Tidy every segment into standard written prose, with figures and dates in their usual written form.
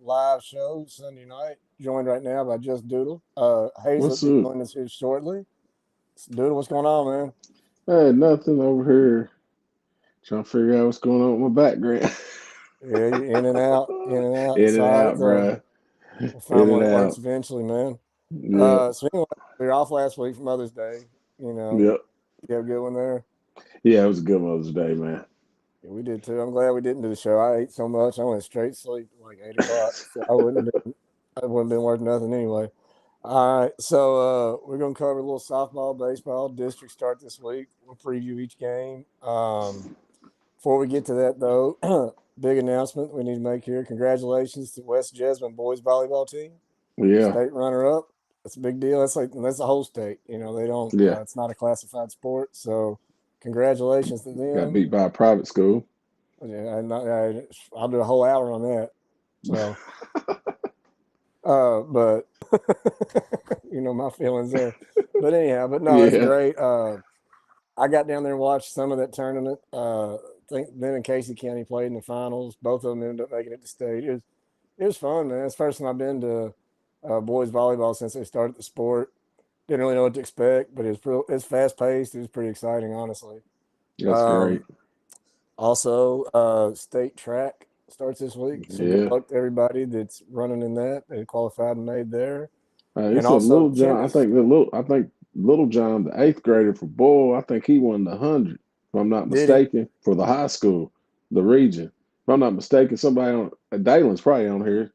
live show Sunday night. Joined right now by Just Doodle. Hayes will What's be up? joining us here shortly. Doodle, what's going on, man? Hey, nothing over here. Trying to figure out what's going on with my background. Yeah, you in and out, in and out. In It's and all right out, though. bruh. We'll find In one and that works out. eventually, man. Yep. So anyway, we were off last week for Mother's Day. You know, Yep. you have a good one there. Yeah, it was a good Mother's Day, man. Yeah, we did too. I'm glad we didn't do the show. I ate so much, I went straight to sleep at like 8 o'clock. So I wouldn't have been worth nothing anyway. All right, so we're gonna cover a little softball, baseball. District start this week. We'll preview each game. Before we get to that, though, big announcement we need to make here. Congratulations to West Jessamine boys volleyball team, Yeah. state runner-up. That's a big deal. That's the whole state. You know, they don't. Yeah. It's not a classified sport, so congratulations to Got them. beat by a private school. Yeah, I'll do a whole hour on that. So, but you know my feelings there. But anyhow, but no, that's Yeah. great. I got down there and watched some of that tournament. I think them and Casey County played in the finals. Both of them ended up making it to state. It was fun, man. It's the first time I've been to boys volleyball since they started the sport. Didn't really know what to expect, but it's fast paced. It was pretty exciting, honestly. That's Um, great. Also, state track starts this week, so good Yeah. luck to everybody that's running in that. They qualified and made there, and It's a also little John. tennis. I think Little John, the eighth grader for boy. I think he won the 100. If I'm not Did he? mistaken, for the high school, the region. If I'm not mistaken, somebody on Dalen's probably on here.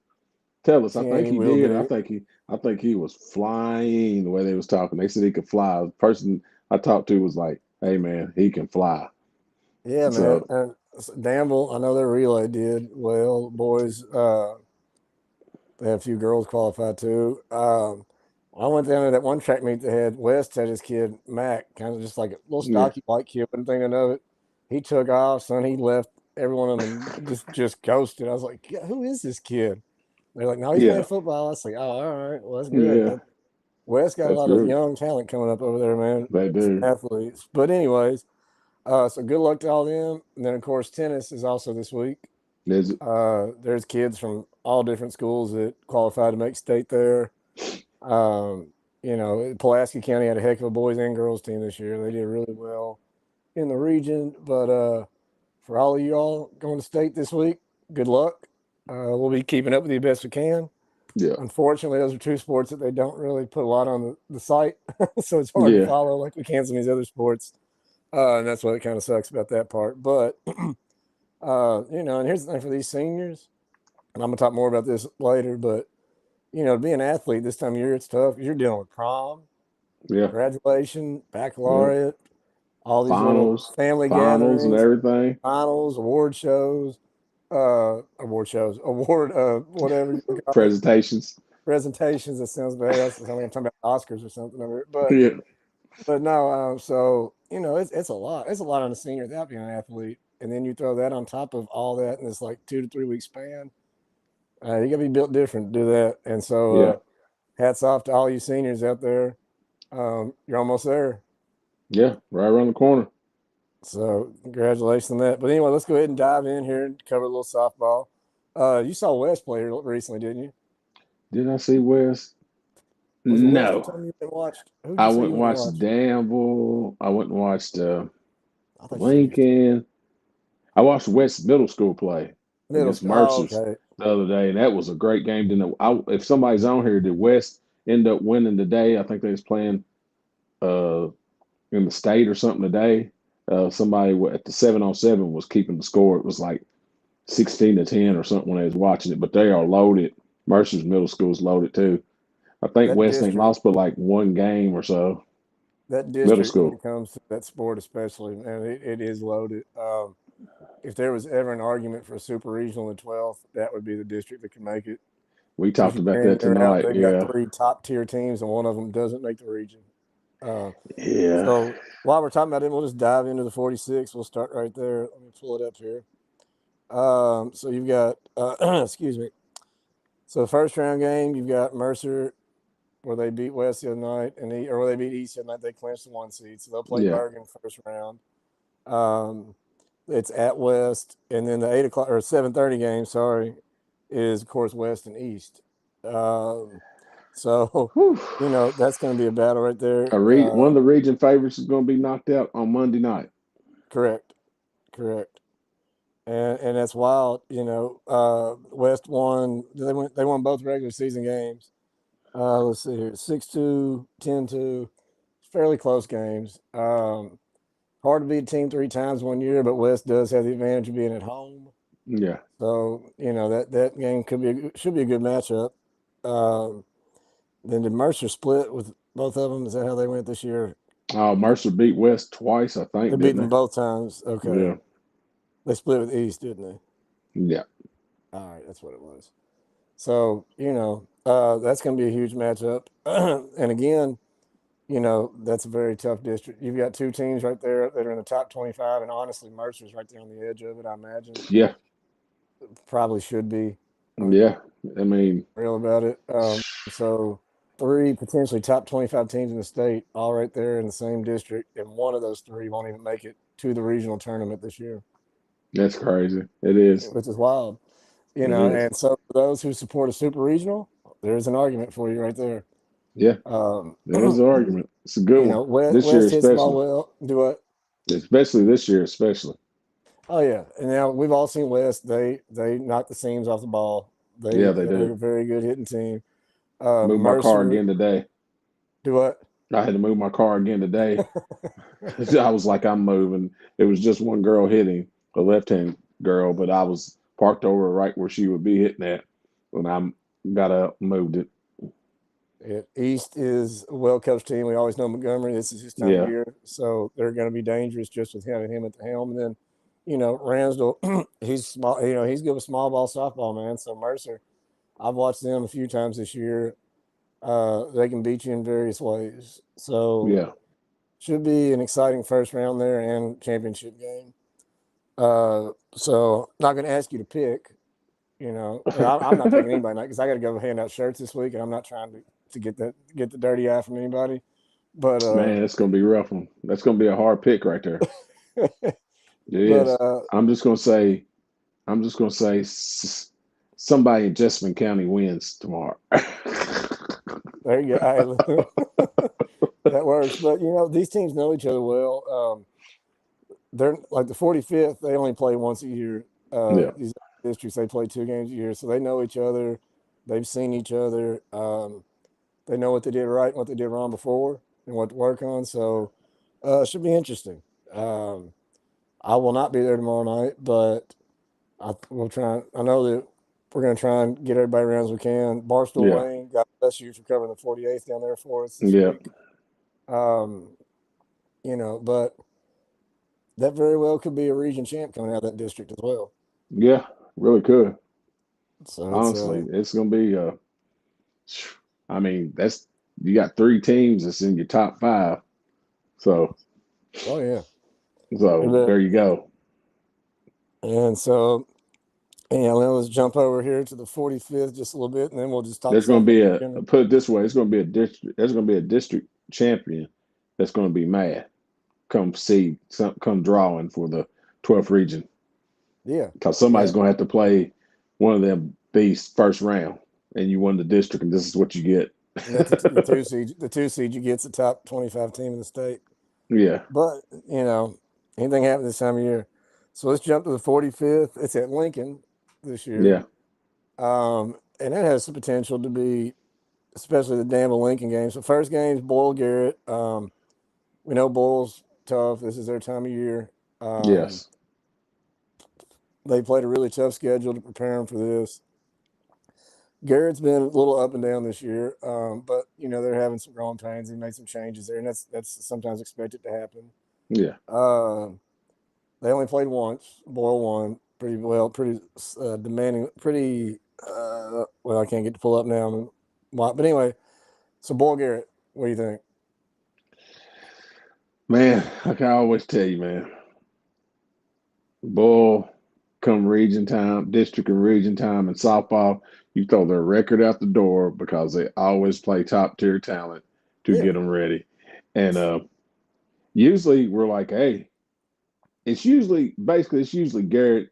Tell us. I think He he will did. be. I think he was flying the way they was talking. They said he could fly. The person I talked to was like, "Hey man, he can fly." Yeah, man. So And Danville, I know their relay did well. Boys, they had a few girls qualified too. I went down to that one track meet they had. West had his kid Mac, kind of just like a little yeah, stocky white kid, wasn't thinking of it. He took off, son. He left every one of them just ghosted. I was like, "Yeah, who is this kid?" They're like, "No, he's playing yeah, football." I was like, "Oh, all right, well, that's good." yeah. That West got a That's lot of good. young talent coming up over there, man. They Some do. athletes. But anyways, so good luck to all them. And then of course tennis is also this week. There's There's kids from all different schools that qualified to make state there. Um, you know, Pulaski County had a heck of a boys and girls team this year. They did really well in the region. But for all of you all going to state this week, good luck. We'll be keeping up with you best we can. yeah, Unfortunately, those are two sports that they don't really put a lot on the site, so it's hard to yeah, follow like we can some of these other sports. And that's what kind of sucks about that part. But you know, and here's the thing for these seniors, and I'm gonna talk more about this later. But you know, to be an athlete this time of year, it's tough. You're dealing with prom, yeah, graduation, yeah. baccalaureate, all these little Finals, family finals, and gatherings, everything. finals, award, whatever you call it, Presentations. presentations. That sounds bad. That's something I'm talking about Oscars or something over it. Yeah, But no, so you know, it's a lot. It's a lot on a senior without being an athlete, and then you throw that on top of all that in this like 2 to 3 week span. You got to be built different to do that. And so, yeah, hats off to all you seniors out there. You're almost there. yeah. Right around the corner. So, congratulations on that. But anyway, let's go ahead and dive in here and cover a little softball. You saw West play here recently, didn't you? Did I see West? Was it West? You No. told me you went and watched. Who'd I you say went you and went and watched watched? Danville. I went and watched I thought you said you Lincoln. I watched West Middle School play middle against school. Oh, Mercer's okay. the other day, and that was a great game. If somebody's on here, did West end up winning today? I think they was playing uh, in the state or something today. Somebody at the 7-on-7 was keeping the score. It was like 16-10 or something when I was watching it. But they are loaded. Mercer's Middle School is loaded too. I think That West ain't district lost but like one game or so. that Middle district when school. it comes to that sport especially, man, it is loaded. If there was ever an argument for a super regional in 12th, that would be the district that can make it. We Because if talked you about carry that them out, tonight. they've got Yeah. three top tier teams, and one of them doesn't make the region. Uh, Yeah. so while we're talking about it, we'll just dive into the 46. We'll start right there. Let me pull it up here. So you've got, excuse me. So the first round game, you've got Mercer, where they beat West the other night, or where they beat East the other night. They clinched the 1 seed, so they'll play Yeah. Bergen first round. Um, it's at West, and then the 8 o'clock or 7:30 game. Sorry, is, of course, West and East. So, Whew. that's going to be a battle right there. One of the region favorites is going to be knocked out on Monday night. Correct. And that's wild. West won. They won both regular season games. Let's see here, 6-2, 10-2, fairly close games. Hard to beat a team 3 times 1 year, but West does have the advantage of being at home. Yeah. So that game should be a good matchup. Then did Mercer split with both of them? Is that how they went this year? Mercer beat West twice, I think. They beat them both times. Okay. Yeah. They split with East, didn't they? Yeah. All right, that's what it was. So that's going to be a huge matchup. And again, that's a very tough district. You've got 2 teams right there that are in the top 25, and honestly, Mercer's right there on the edge of it, I imagine. Yeah. Probably should be. Yeah. I mean, real about it. So 3 potentially top 25 teams in the state, all right there in the same district, and one of those 3 won't even make it to the regional tournament this year. That's crazy. It is. Which is wild. And so for those who support a super regional, there's an argument for you right there. Yeah. There's an argument. It's a good one. West year hits the ball well. Do what? Especially this year, especially. Oh yeah. And now we've all seen West. They knock the seams off the ball. They do. They're a very good hitting team. Move my car again today. Do what? I had to move my car again today. I was like, I'm moving. It was just one girl hitting, a left-hand girl, but I was parked over right where she would be hitting at when I got up and moved it. East is a well-coached team. We always know Montgomery. This is his time of year, so they're going to be dangerous just with having him at the helm. And then, Ransdell, he's small. He's good with small ball softball, man. So Mercer, I've watched them a few times this year. They can beat you in various ways. So should be an exciting first round there and championship game. So not going to ask you to pick. I'm not picking anybody tonight because I got to go hand out shirts this week, and I'm not trying to get the dirty eye from anybody. But man, it's going to be rough one. That's going to be a hard pick right there. It is. I'm just going to say somebody in Jessamine County wins tomorrow. There you go. That works. But these teams know each other well. They're like the 45th. They only play once a year. These districts, they play 2 games a year, so they know each other. They've seen each other. They know what they did right and what they did wrong before and what to work on. So it should be interesting. I will not be there tomorrow night, but we'll try. I know that we're going to try and get everybody around as we can. Barstool Lane, God bless you for covering the 48th down there for us this week. But that very well could be a region champ coming out of that district as well. Yeah, really could. So honestly, it's going to be. You got 3 teams that's in your top 5. So. Oh yeah. So there you go. And so, let's jump over here to the 45th just a little bit, and then we'll just talk. There's going to be put it this way, it's going to be a district. There's going to be a district champion that's going to be mad. Come drawing for the 12th region. Yeah. Because somebody's going to have to play one of them beasts first round, and you won the district, and this is what you get. The 2 seed. The 2 seed you get's the top 25 team in the state. Yeah. But anything happens this time of year. So let's jump to the 45th. It's at Lincoln this year. Yeah. And that has the potential to be, especially the Danville Lincoln game. So first game is Boyle Garrett. We know Boyle's tough. This is their time of year. Yes. They played a really tough schedule to prepare them for this. Garrett's been a little up and down this year, but they're having some growing pains. He made some changes there, and that's sometimes expected to happen. Yeah. They only played once. Boyle won pretty well, pretty demanding, pretty. I can't get to pull up now, but anyway. So Boyle Garrett, what do you think? Man, like I always tell you, man. Boyle, come region time, district and region time, and softball. You throw their record out the door because they always play top tier talent to get them ready. And usually we're like, hey, it's usually Garrett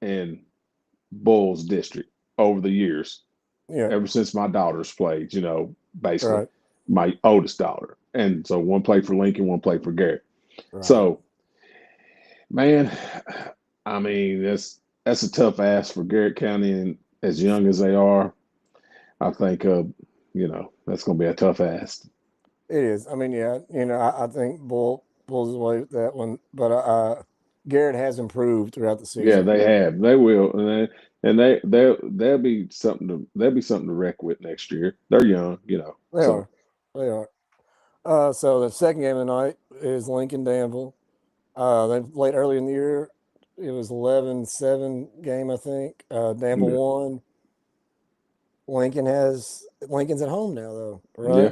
and Boyle's district over the years, Yeah. ever since my daughters played, basically Right. my oldest daughter. And so one played for Lincoln, one played for Garrett. Right. So, man, I mean, that's a tough ask for Garrett County, and as young as they are, I think that's going to be a tough ask. It is. I mean, yeah. I think Bull pulls away with that one, but Garrett has improved throughout the Yeah, season. they have. They will, they'll be something to wreck with next year. They're young, They so are. They are. So the second game of the night is Lincoln Danville. They played early in the year. It was 11-7 game, I think. Danville yeah, won. Lincoln's at home now, though, yeah, right? yeah.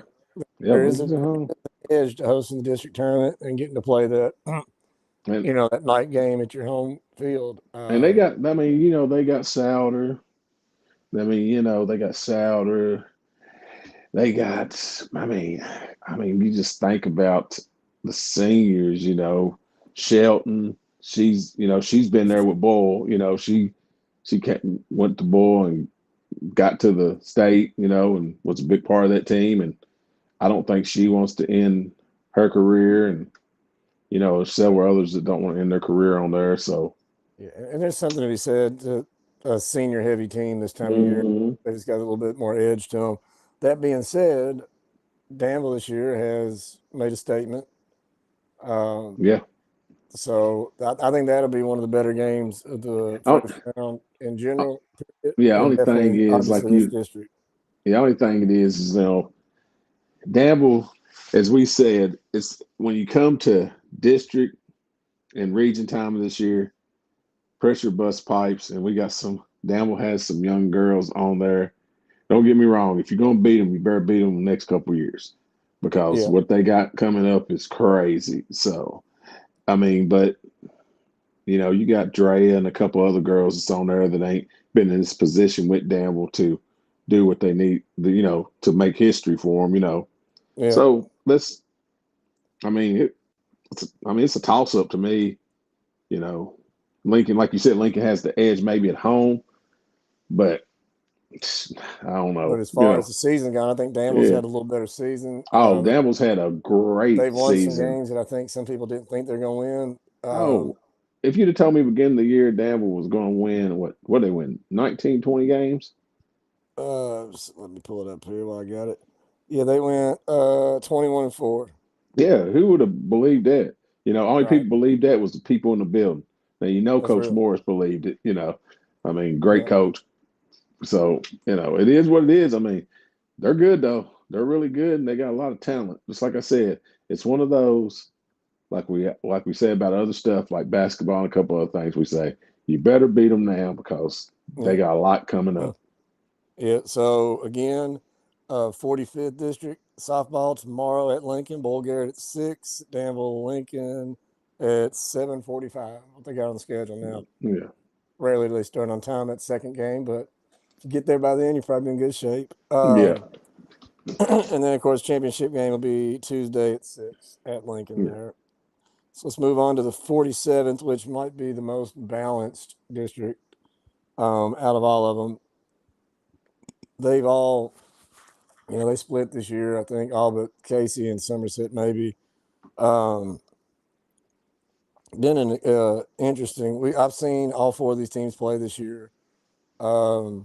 There is Lincoln's an at home, edge to hosting the district tournament and getting to play that, and that night game at your home field. they got. I mean, they got Souder. I mean, they got Souder. They got. You just think about the seniors. Shelton. She's been there with Bull. Went to Bull and got to the state. And was a big part of that team. And I don't think she wants to end her career. And several others that don't want to end their career on there. So yeah, and there's something to be said to a senior heavy team this time of year. mhm. They just got a little bit more edge to them. That being said, Danville this year has made a statement. Yeah. So I think that'll be one of the better games of the Oh, first round in general, yeah. and Only thing definitely, is, obviously, this district. the only thing it is Danville, as we said, it's when you come to district and region time of this year, pressure bust pipes, and we got Danville has some young girls on there. Don't get me wrong. If you're going to beat them, you better beat them the next couple of years because Yeah, what they got coming up is crazy. So, I mean, but, you got Drea and a couple other girls that's on there that ain't been in this position with Danville to do what they need, to make history for them. yeah. So I mean, it's a toss up to me. You know, Lincoln, like you said, Lincoln has the edge maybe at home, but I don't But know. as far as the season gone, I think Danville's Yeah. had a little better season. Oh, Danville's had a great They've won some season. games that I think some people didn't think they're going to win. Oh, if you'd have told me beginning of the year Danville was going to win, what they win, 19, 20 games? Let me pull it up here while I got it. Yeah, they went 21-4. Yeah, who would have believed that? Only Right. people believed that was the people in the building. Now, That's Coach real. Morris believed it. I mean, great Yeah. coach. So, it is what it is. I mean, they're good though. They're really good, and they got a lot of talent. Just like I said, it's one of those like we say about other stuff like basketball and a couple other things. We say you better beat them now because they Yeah. got a lot coming up. Yeah. So again, 45th district softball tomorrow at Lincoln. Bull Garrett at 6. Danville Lincoln at 7:45. What they got on the schedule now? Yeah, Rarely do they start on time that second game, but if you get there by then, you're probably in good shape. yeah, And then, of course, championship game will be Tuesday at 6 at Lincoln yeah. there. So let's move on to the 47th, which might be the most balanced district out of all of them. They've all, they split this year, I think, all but Casey and Somerset maybe. Been an interesting. I've seen all 4 of these teams play this year. I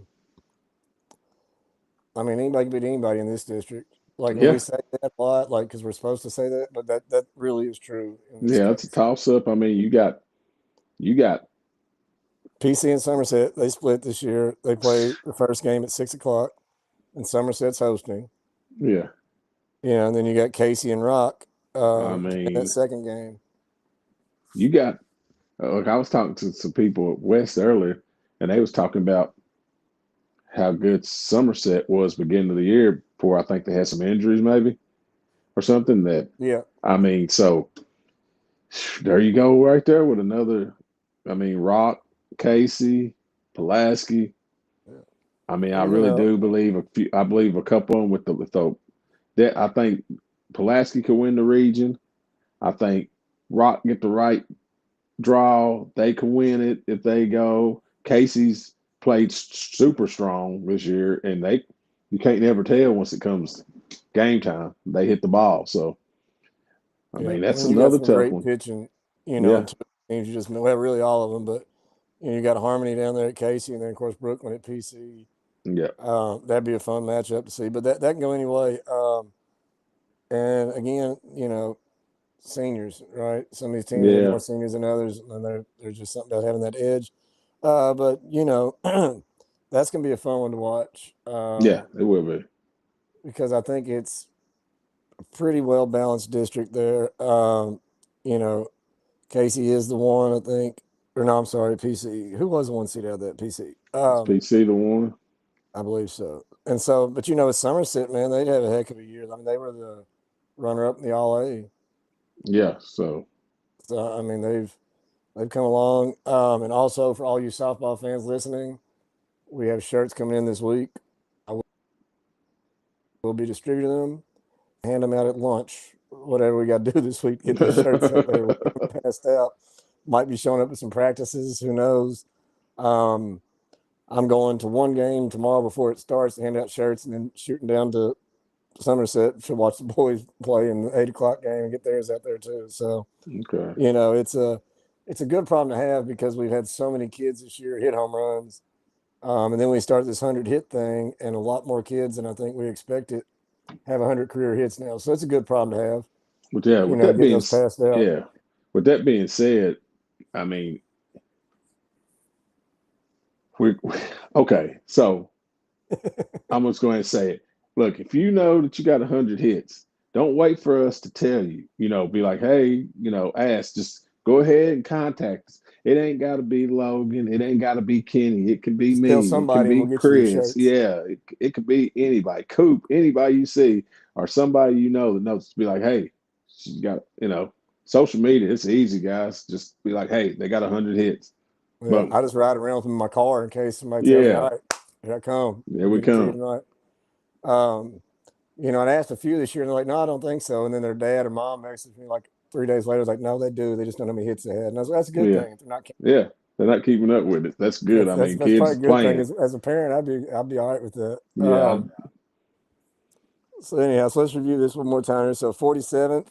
mean, anybody can beat anybody in this district. Like, and we Yeah, say that a lot, like, because we're supposed to say that, but that really is true in this yeah. It's a case. toss up. I mean, you got PC and Somerset, they split this year. They play the first game at 6:00, and Somerset's hosting. yeah. Yeah, and then you got Casey and Rock I in that mean, second game. you got. Like I was talking to some people at West earlier, and they was talking about how good Somerset was beginning of the year before I think they had some injuries maybe or something that Yeah, I mean, so there you go right there with another I mean, Rock, Casey, Pulaski. yeah. I mean, I And really do believe I believe a couple of them with the that I think Pulaski could win the region. I think Rock get the right draw, they can win it if they go. Casey's played super strong this year, and you can't never tell once it comes game time. They hit the ball. So I Yeah, mean, I that's mean, you got another some tough great one. pitching, Yeah, two teams you just know. Well, really all of them, but you got Harmony down there at Casey, and then of course Brooklyn at PC. yeah, That'd be a fun matchup to see, but that can go anyway. And again, seniors, right? Some of these teams have yeah, more seniors than others, and there's just something about having that edge. But that's gonna be a fun one to watch. yeah. It will be. Because I think it's a pretty well balanced district there. You know, Casey is the one, I think. Or no, I'm sorry, PC. Who was the one seed out of that PC? Is PC the one? I believe so. And so, but with Somerset, man, they'd have a heck of a year. I mean, they were the runner up in the All A. Yeah. So So I mean, they've come along. And also for all you softball fans listening, we have shirts coming in this week. I will be distributing them, hand them out at lunch. Whatever we got to do this week, get those shirts out there. We'll passed out. Might be showing up at some practices. Who knows? I'm going to one game tomorrow before it starts to hand out shirts, and then shooting down to Somerset to watch the boys play in the 8 o'clock game and get theirs out there too. So, okay. It's a good problem to have because we've had so many kids this year hit home runs. And then we start this 100 hit thing, and a lot more kids than I think we expected have 100 career hits now. So it's a good problem to have. But yeah, Getting those passed out. yeah, with that being said, I mean, okay. So I'm just going to say it. Look, if you know that you got 100 hits, don't wait for us to tell you. Be like, hey, ask. Just go ahead and contact us. It ain't got to be Logan. It ain't got to be Kenny. It could be Just me. tell It somebody could and be we'll get you your Chris. shirts. Yeah, it could be anybody. Coop, anybody you see, or somebody that knows to be like, hey, she's got, social media. It's easy, guys. Just be like, hey, they got 100 hits. Yeah, Boom. I just ride around with my car in case somebody tells me, Yeah, all right, here I come. there we Give it to you come. tonight. I asked a few this year, and they're like, no, I don't think so. And then their dad or mom messaged me like 3 days later, like, no, they do. They just don't know how many hits they had. And I was like, that's a good Yeah, thing. If they're not, yeah. They're not keeping up with it. That's good. I that's mean, probably kids a good thing. playing. As a parent, I'd be all right with that. Yeah, So anyhow, so let's review this one more time here. So 47th,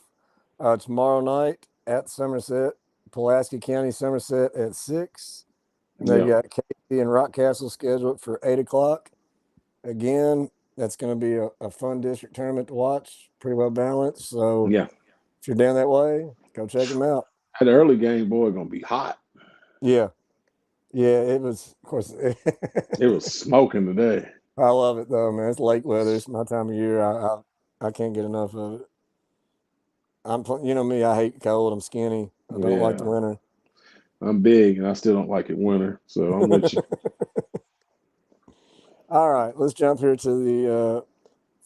tomorrow night at Somerset, Pulaski County, Somerset at 6. And they've yeah, got Casey and Rockcastle scheduled for 8 o'clock. Again, that's going to be a fun district tournament to watch. Pretty well balanced. So yeah. if you're down that way, go check them out. That early game, boy, gonna be hot. Yeah. Yeah, it was, of course. It was smoking today. I love it, though, man. It's lake weather. It's my time of year. I can't get enough of it. Me, I hate cold. I'm skinny. I don't like the Yeah, winter. I'm big and I still don't like it winter, so I'm with you. All right, let's jump here to the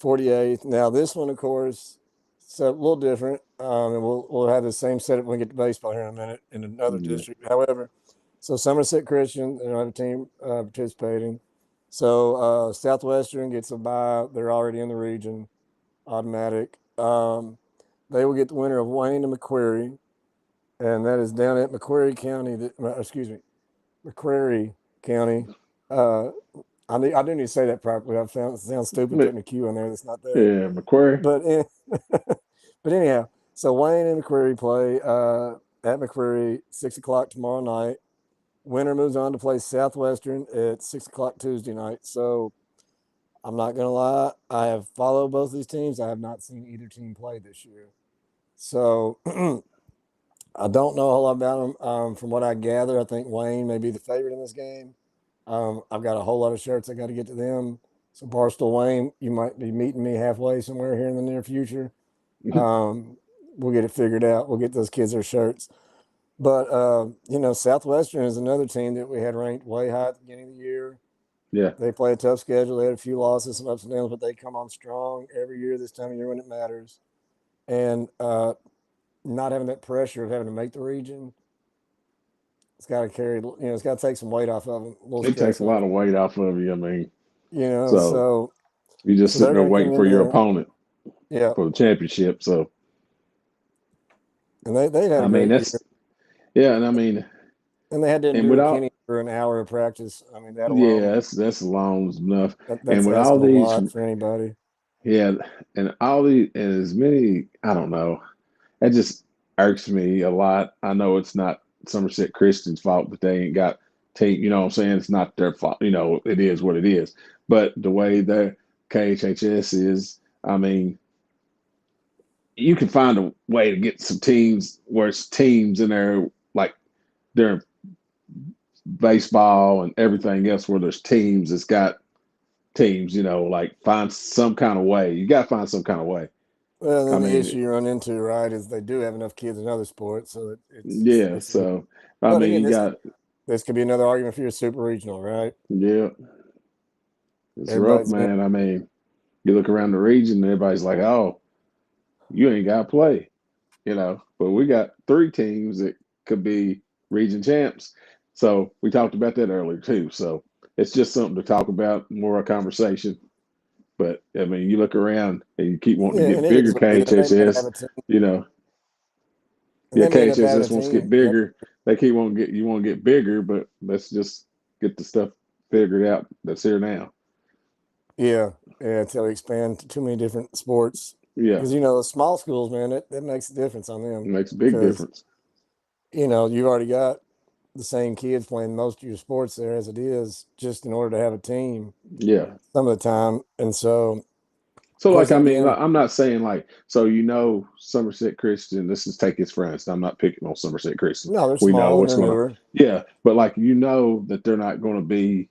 48th. Now, this one, of course, it's a little different, and we'll have the same setup when we get to baseball here in a minute in another Yeah, district. However, so Somerset Christian, they don't have a team participating. So Southwestern gets a bye. They're already in the region, automatic. They will get the winner of Wayne and McQuarrie, and that is down at Macquarie County. Macquarie County. I do need to say that properly. I found it sounds stupid putting a Q in there that's not there. yeah, McQuarrie. But anyhow, so Wayne and McQuarrie play at McQuarrie 6 o'clock tomorrow night. Winner moves on to play Southwestern at 6 o'clock Tuesday night. So I'm not gonna lie, I have followed both these teams. I have not seen either team play this year. So I don't know a whole lot about them. From what I gather, I think Wayne may be the favorite in this game. I've got a whole lot of shirts I got to get to them. So Barstool Wayne, you might be meeting me halfway somewhere here in the near future. We'll get it figured out. We'll get those kids their shirts. But Southwestern is another team that we had ranked way high at the beginning of the year. Yeah, They play a tough schedule. They had a few losses, some ups and downs, but they come on strong every year this time of year when it matters. And not having that pressure of having to make the region, it's got to carry. It's got to take some weight off of them. it takes a lot of weight off of you. I mean, so So you're just sitting they're there going to waiting come for in your there. opponent Yeah, for the championship. So and they had I a mean, great year. yeah, and I mean, And they had to and endure without Kenny for an hour of practice. I mean, that alone, Yeah, that's long enough. And that's with all asking a these, lot for anybody. yeah, and all these, and as many, I don't know. That just irks me a lot. I know it's not Somerset Christian's fault that they ain't got team. You know what I'm saying? It's not their fault. You know, it is what it is. But the way the KHHS is, I mean, you can find a way to get some teams where it's teams in there, like during baseball and everything else, where there's teams. It's got teams. You know, like find some kind of way. You got to find some kind of way. Well, I then the mean, issue you run into, right, is they do have enough kids in other sports, so yeah. it's a. So I But mean, again, you got this could be another argument for your super regional, right? yeah. It's rough, Everybody's in. man. I mean, you look around the region, and everybody's like, "Oh, you ain't got to play," you know. But we got 3 teams that could be region champs. So we talked about that earlier too. So it's just something to talk about, more a conversation. But I mean, you look around and you keep wanting Yeah, to and get it bigger is what it is. They may not have KHSS, a team, you know. and Yeah, they may end up having a KHSS wants to get team. bigger. They keep wanting to get you want to get bigger, but let's just get the stuff figured out that's here now. Yeah, yeah, until we expand to too many different sports. Yeah, Because, you know, small schools, man, that makes a difference on it them. makes a big Because, difference. you know, you've already got the same kids playing most of your sports there as it is, just in order to have a team Yeah. some of the time. And so, of So, course, like, I then mean, again, like, I'm not saying like, so you know, Somerset Christian. This is take his friends. I'm not picking on Somerset Christian. no, they're We know small and what's they're going on. newer. Yeah, but like, you know that they're not going to be,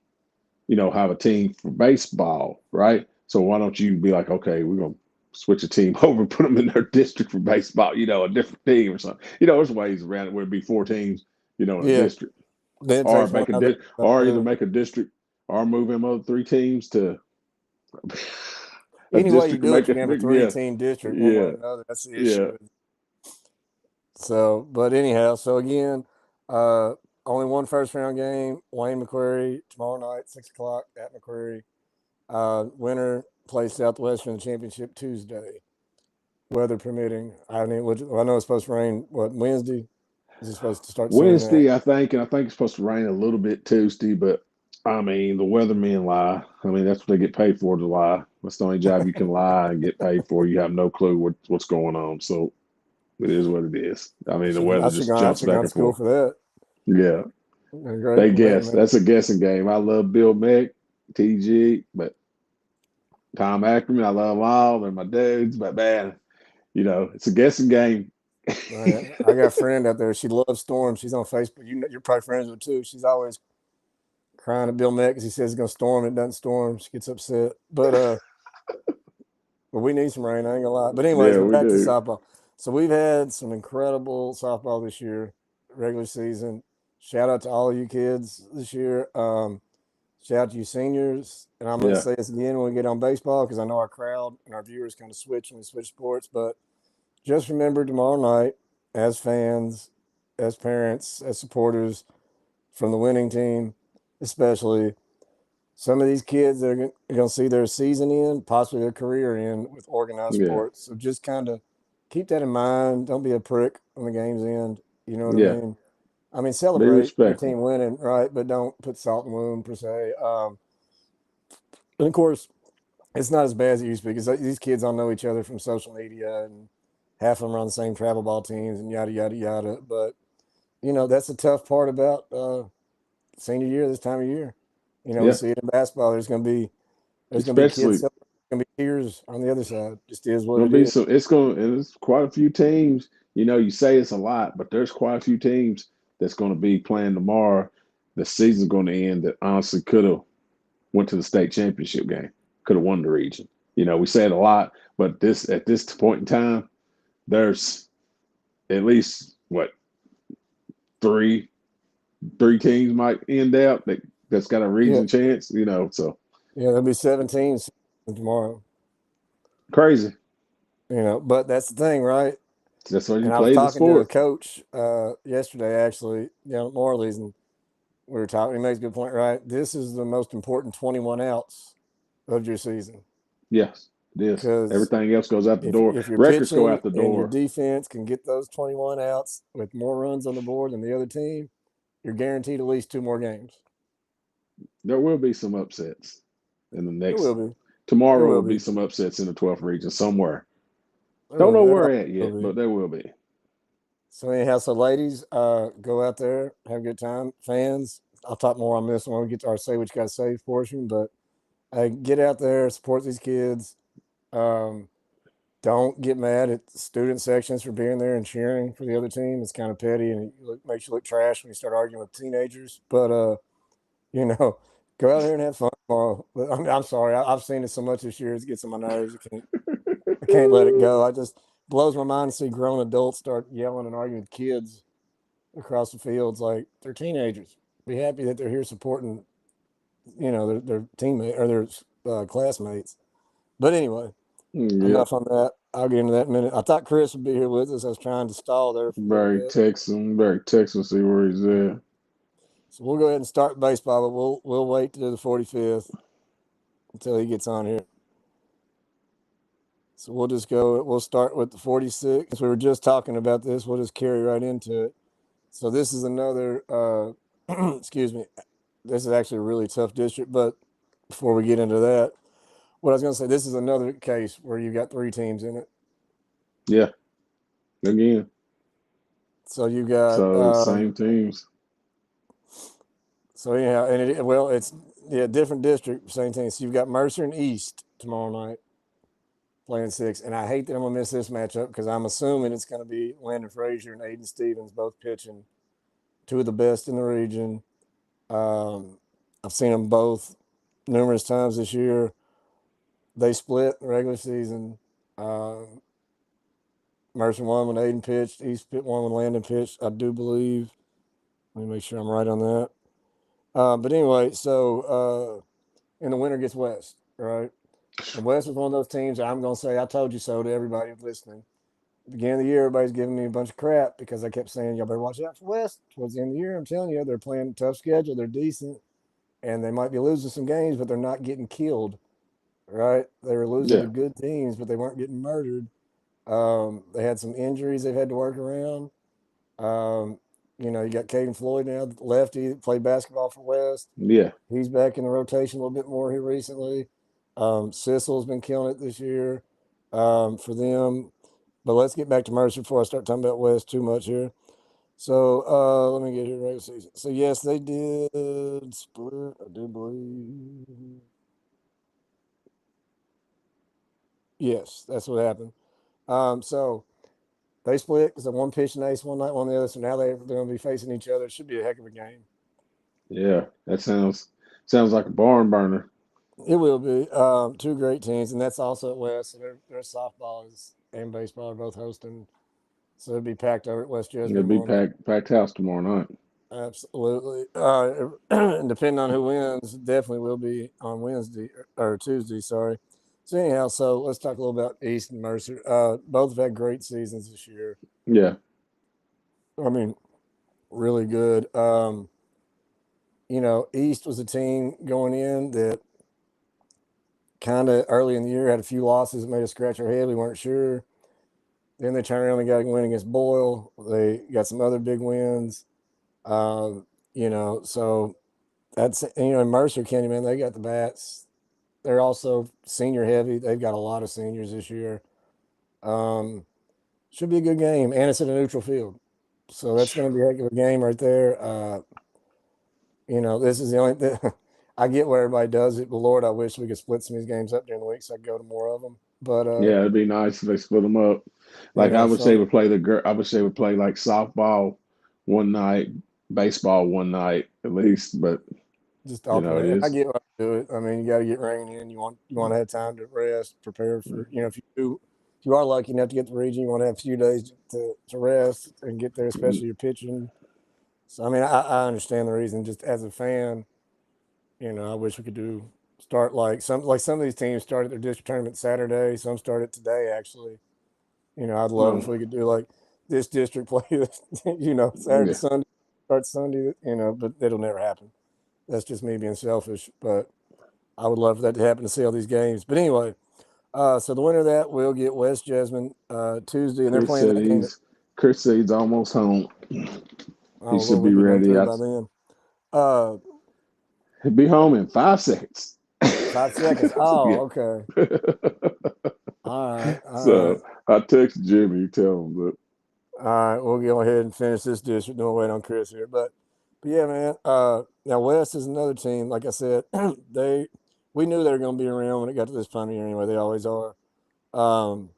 you know, have a team for baseball, right? So why don't you be like, okay, we're gonna switch a team over, put them in their district for baseball. You know, a different team or something. You know, there's ways around it where it'd be 4 teams, you know, in a Yeah, district, then it or takes one make a other. or either Uh, make a district, or move them other 3 teams to a any way you district and do it, make you it. can have a Yeah, three-team district, one way yeah, or another. That's the yeah. issue. So, but anyhow, so again, uh, only one first round game. Wayne Macquarie tomorrow night, 6 o'clock at Macquarie. Winner plays Southwestern in the championship Tuesday, weather permitting. I mean, I know it's supposed to rain. What, Wednesday? Is it supposed to start seeing that? Wednesday, I think, and I think it's supposed to rain a little bit Tuesday, but I mean, the weathermen lie. I mean, that's what they get paid for, to lie. That's the only job you can lie and get paid for. You have no clue what's going on. So it is what it is. I mean, the weather just I jumps should go back to and school forth. for that. Yeah, Great they weather, guess. man. That's a guessing game. I love Bill Meck, TG, but Tom Ackerman, I love them all. They're my dudes, but man, you know, it's a guessing game. I got a friend out there. She loves Storm. She's on Facebook. You're probably friends with her too. She's always crying at Bill Meck because he says it's going to storm. It doesn't storm. She gets upset. But we need some rain. I ain't gonna lie. But anyways, Yeah, but we back to do. softball. So we've had some incredible softball this year, regular season. Shout out to all of you kids this year. Shout out to you seniors. And I'm gonna Yeah, say this again when we get on baseball because I know our crowd and our viewers kind of switch when we switch sports. But just remember tomorrow night, as fans, as parents, as supporters from the winning team, especially, some of these kids are going to see their season end, possibly their career end with organized yeah, sports. So just kind of keep that in mind. Don't be a prick when the game's end. You know what I yeah. mean? I mean, Be celebrate your respectful. team winning, right? But don't put salt in the wound per se. And of course, it's not as bad as it used to be because these kids all know each other from social media, and half of them are on the same travel ball teams and yada yada yada. But you know that's the tough part about senior year this time of year. You know, we Yeah, see it in basketball. There's gonna be kids. especially There's gonna be tears on the other side. Just is what gonna it be is. some. It's gonna. It's quite a few teams. You know, you say it's a lot, but there's quite a few teams that's going to be playing tomorrow. The season's going to end. That honestly could have went to the state championship game. Could have won the region. You know, we say it a lot, but this at this point in time, there's at least what three three teams might end up that's got a Yeah, region chance. You know, so yeah. There'll be 17 tomorrow. crazy. You know, but that's the thing, right? That's why you And I was play the talking to a sport. coach yesterday, actually, down at Morley's, and we were talking. He makes a good point, right? This is the most important 21 outs of your season Yes, it is. because Everything else goes out the door. if your Records go pitching out the and your door. defense can get those 21 outs with more runs on the board than the other team, you're guaranteed at least 2 more games. There will be some upsets in the It will next. be. It Tomorrow will will be be. some upsets in the 12th region somewhere. There Don't will know be. There where at will yet, be. but there will be. So anyhow, so ladies, go out there, have a good time. Fans, I'll talk more on this when we get to our say what you got to say portion. But get out there, support these kids. Um, don't get mad at student sections for being there and cheering for the other team. It's kind of petty and it makes you look trash when you start arguing with teenagers. But you know, go out there and have fun tomorrow. But I'm sorry, I've seen it so much this year. It gets on my nerves. I can't let it go. I just blows my mind to see grown adults start yelling and arguing with kids across the fields like they're teenagers. Be happy that they're here supporting, their teammate or their classmates. But anyway, Yep. enough on that. I'll get into that in a minute. I thought Chris would be here with us. I was trying to stall there for a little Barry bit. Texan, see where he's at. So we'll go ahead and start baseball, but we'll wait to do the 45th until he gets on here. So we'll just go. We'll start with the 46. We were just talking about this. We'll just carry right into it. So this is another. Excuse me. This is actually a really tough district. But before we get into that, what I was going to say, this is another case where you got 3 teams in it. Yeah. Again. So you got So same teams. So anyhow, and it's different district, same thing. So you've got Mercer and East tomorrow night playing 6, and I hate that I'm gonna miss this matchup because I'm assuming it's gonna be Landon Frazier and Aiden Stevens both pitching, 2 of the best in the region. I've seen them both numerous times this year. They split in the regular season. Mercer won when Aiden pitched. East won when Landon pitched. I do believe. Let me make sure I'm right on that. But anyway, so and the winner gets West, right? And West was one of those teams I'm going to say, I told you so to everybody listening. At the beginning of the year, everybody's giving me a bunch of crap because I kept saying, y'all better watch out for West. Towards the end of the year, I'm telling you, they're playing a tough schedule. They're decent. And they might be losing some games, but they're not getting killed, right? They were losing to good teams, but they weren't getting murdered. They had some injuries they've had to work around. You got Caden Floyd now, lefty, played basketball for West. Yeah. He's back in the rotation a little bit more here recently. Sissel's been killing it this year for them. But let's get back to Mercer before I start talking about West too much here. So let me get here regular season. So yes, they did split, I do believe. Yes, that's what happened. So they split because one pitched an ace one night, one the other. So now they're going to be facing each other. It should be a heck of a game. Yeah, that sounds like a barn burner. It will be. 2 great teams, and that's also at West. So their softball and baseball are both hosting. So it'll be packed over at West Jessamine. It'll be packed house tomorrow night. Absolutely. And depending on who wins, definitely will be on Wednesday or Tuesday. Sorry. So anyhow, so let's talk a little about East and Mercer. Both have had great seasons this year. Yeah. I mean, really good. East was a team going in that kind of early in the year had a few losses that made us scratch our head. We weren't sure. Then they turned around and got a win against Boyle. They got some other big wins. So that's, Mercer County, man, they got the bats. They're also senior heavy. They've got a lot of seniors this year. Should be a good game. And it's at a neutral field. So that's going to be a heck of a game right there. This is the only I get where everybody does it, but Lord, I wish we could split some of these games up during the week so I could go to more of them. But yeah, it'd be nice if they split them up. Like I wish they would play I wish they would play like softball one night, baseball one night at least. But just alternate. I get why you do it. I mean, you got to get rain in. You want to have time to rest, prepare for. If you are lucky enough to get the region, you want to have a few days to rest and get there, especially your pitching. So I mean, I understand the reason. Just as a fan, I wish we could start like some of these teams started their district tournament Saturday. Some started today actually. I'd love if we could do like this district play this, Saturday, Sunday, start Sunday, but it'll never happen. That's just me being selfish, but I would love for that to happen to see all these games. But anyway, so the winner of that will get West Jessamine Tuesday, and they're playing that game. Chris said he's almost home. He Oh, should well, be we'll be done ready. through by then. Uh, He'll be home in 5 seconds. 5 seconds. Oh, Yeah. okay. All right. All right. So I text Jimmy, tell him that. All right. We'll go ahead and finish this district. Don't wait on Chris here. But yeah, man. Now West is another team. Like I said, we knew they were going to be around when it got to this time of year anyway. They always are. Um,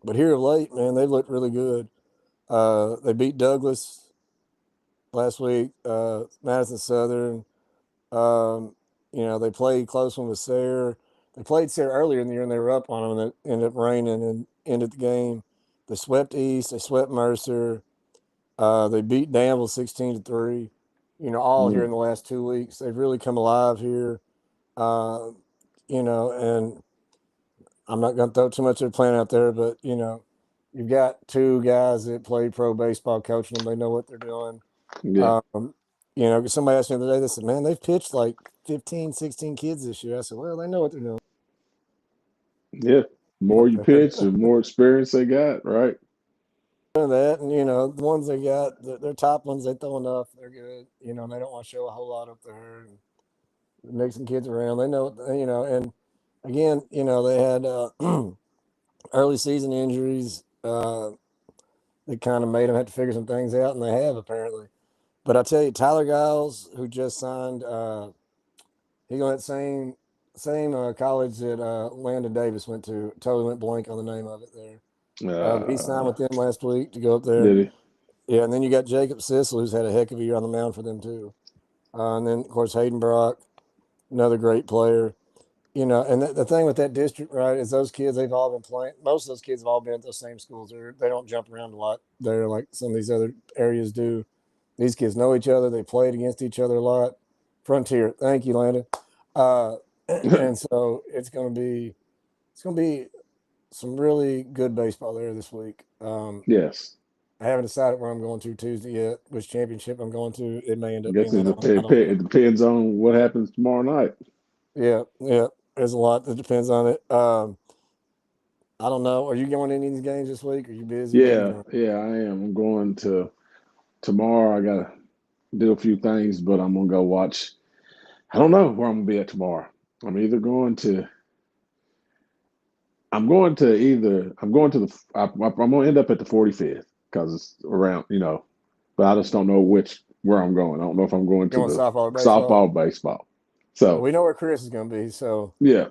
but here of late, man, they looked really good. They beat Douglas last week. Madison Southern. Um, they played close one with Sayre. They played Sayre earlier in the year and they were up on them and it ended up raining and ended the game. They swept East. They swept Mercer. They beat Danville 16-3. All here in the last 2 weeks. They've really come alive here. And I'm not going to throw too much of a plan out there, but you've got two guys that play pro baseball coaching them. They know what they're doing. Yeah. Somebody asked me the other day, they said, man, they've pitched like 15, 16 kids this year. I said, well, they know what they're doing. Yeah. More you pitch, the more experience they got, right? That, and the ones they got, their top ones, they throw enough. They're good, and they don't want to show a whole lot up there and mixing kids around. They know, and again, they had early season injuries. They kind of made them have to figure some things out, and they have apparently. But I tell you, Tyler Giles, who just signed, he going that same college that Landon Davis went to. Totally went blank on the name of it there. He signed with them last week to go up there. Did he? Yeah, and then you got Jacob Sissel, who's had a heck of a year on the mound for them too. And then, of course, Hayden Brock, another great player. And the thing with that district, right, is those kids, they've all been playing. Most of those kids have all been at those same schools. They don't jump around a lot there like some of these other areas do. These kids know each other. They played against each other a lot. Frontier. Thank you, Landon. And so it's going to be some really good baseball there this week. Yes. I haven't decided where I'm going to Tuesday yet, which championship I'm going to. It may end I up guess being that. it depends on what happens tomorrow night. Yeah. There's a lot that depends on it. I don't know. Are you going to any of these games this week? Are you busy? Yeah, I am. I'm going to tomorrow. I gotta do a few things, but I'm gonna go watch. I don't know where I'm gonna be at tomorrow. I'm either going to. I'm going to either. I'm going to the. I'm gonna end up at the 45th because it's around. But I just don't know where I'm going. I don't know if I'm going to the softball, baseball. So well, we know where Chris is going to be. So yeah.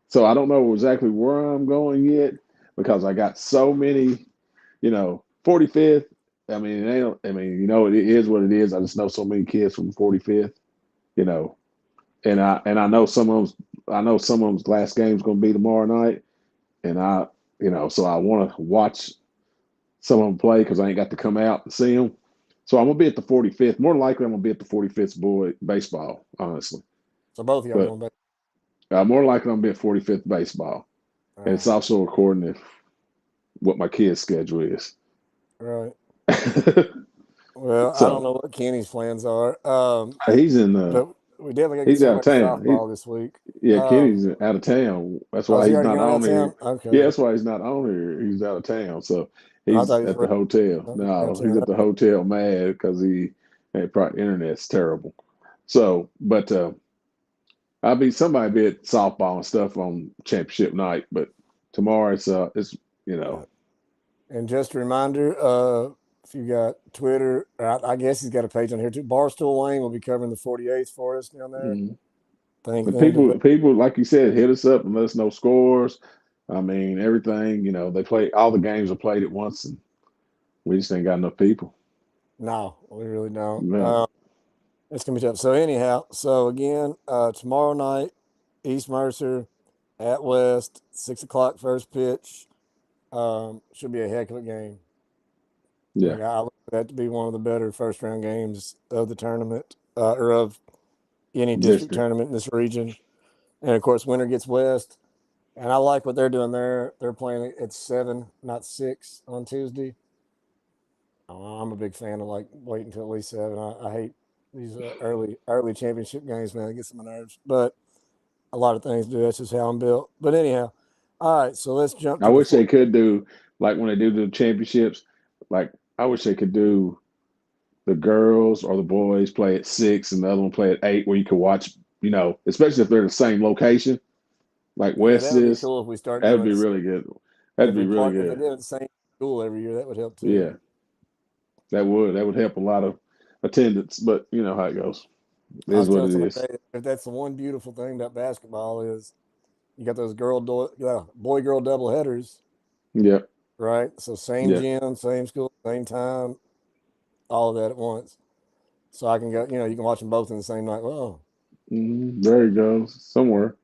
So I don't know exactly where I'm going yet because I got so many. 45th. I mean, it is what it is. I just know so many kids from 45th. And I know some of them. I know some of them's last game's going to be tomorrow night, and so I want to watch some of them play because I ain't got to come out and see them. So I'm gonna be at the 45th. More than likely, I'm gonna be at the 45th boy baseball. Honestly. So both of y'all going back. More likely, I'm gonna be at 45th baseball, and it's also according to what my kid's schedule is. Right. Well, I don't know what Kenny's plans are. He's in but we definitely got to he's get out of town. softball this week. Yeah, Kenny's out of town. That's why he's not on here. Okay. Yeah, that's why he's not on here. He's out of town, so he's at the hotel. No, he's at the hotel mad because probably internet's terrible. So, but somebody be at softball and stuff on championship night, but tomorrow it's. And just a reminder, if you got Twitter, I guess he's got a page on here too. Barstool Lane will be covering the 48th for us down there. Mm-hmm. But people, like you said, hit us up and let us know scores. I mean, everything. They play all the games are played at once, and we just ain't got enough people. No, we really don't. No. It's gonna be tough. So anyhow, again, tomorrow night, East Mercer at West, 6:00 first pitch. Should be a heck of a game. Yeah, I look for that to be one of the better first round games of the tournament, or of any district tournament in this region. And of course, winner gets West. And I like what they're doing there. They're playing at 7, not 6 on Tuesday. I'm a big fan of waiting until at least 7. I hate these early championship games, man. It gets on my nerves. But a lot of things do. That's just how I'm built. But anyhow, all right. So let's jump. I wish they could do like when they do the championships. Like I wish they could do the girls or the boys play at 6 and the other one play at 8, where you can watch, especially if they're the same location, like Yeah, West that would be is. cool if we start That'd doing be it. really good. That'd be really If they good. did it at the same school every year, that would help too. Yeah, that would help a lot of attendance. But you know how it goes. It I is was what telling it somebody is. today, if that's the one beautiful thing about basketball is you got those boy girl double headers, Yep. right? So same Yeah. gym, same school, same time, all of that at once. So I can go, you can watch them both in the same night. Well, There he goes. Somewhere.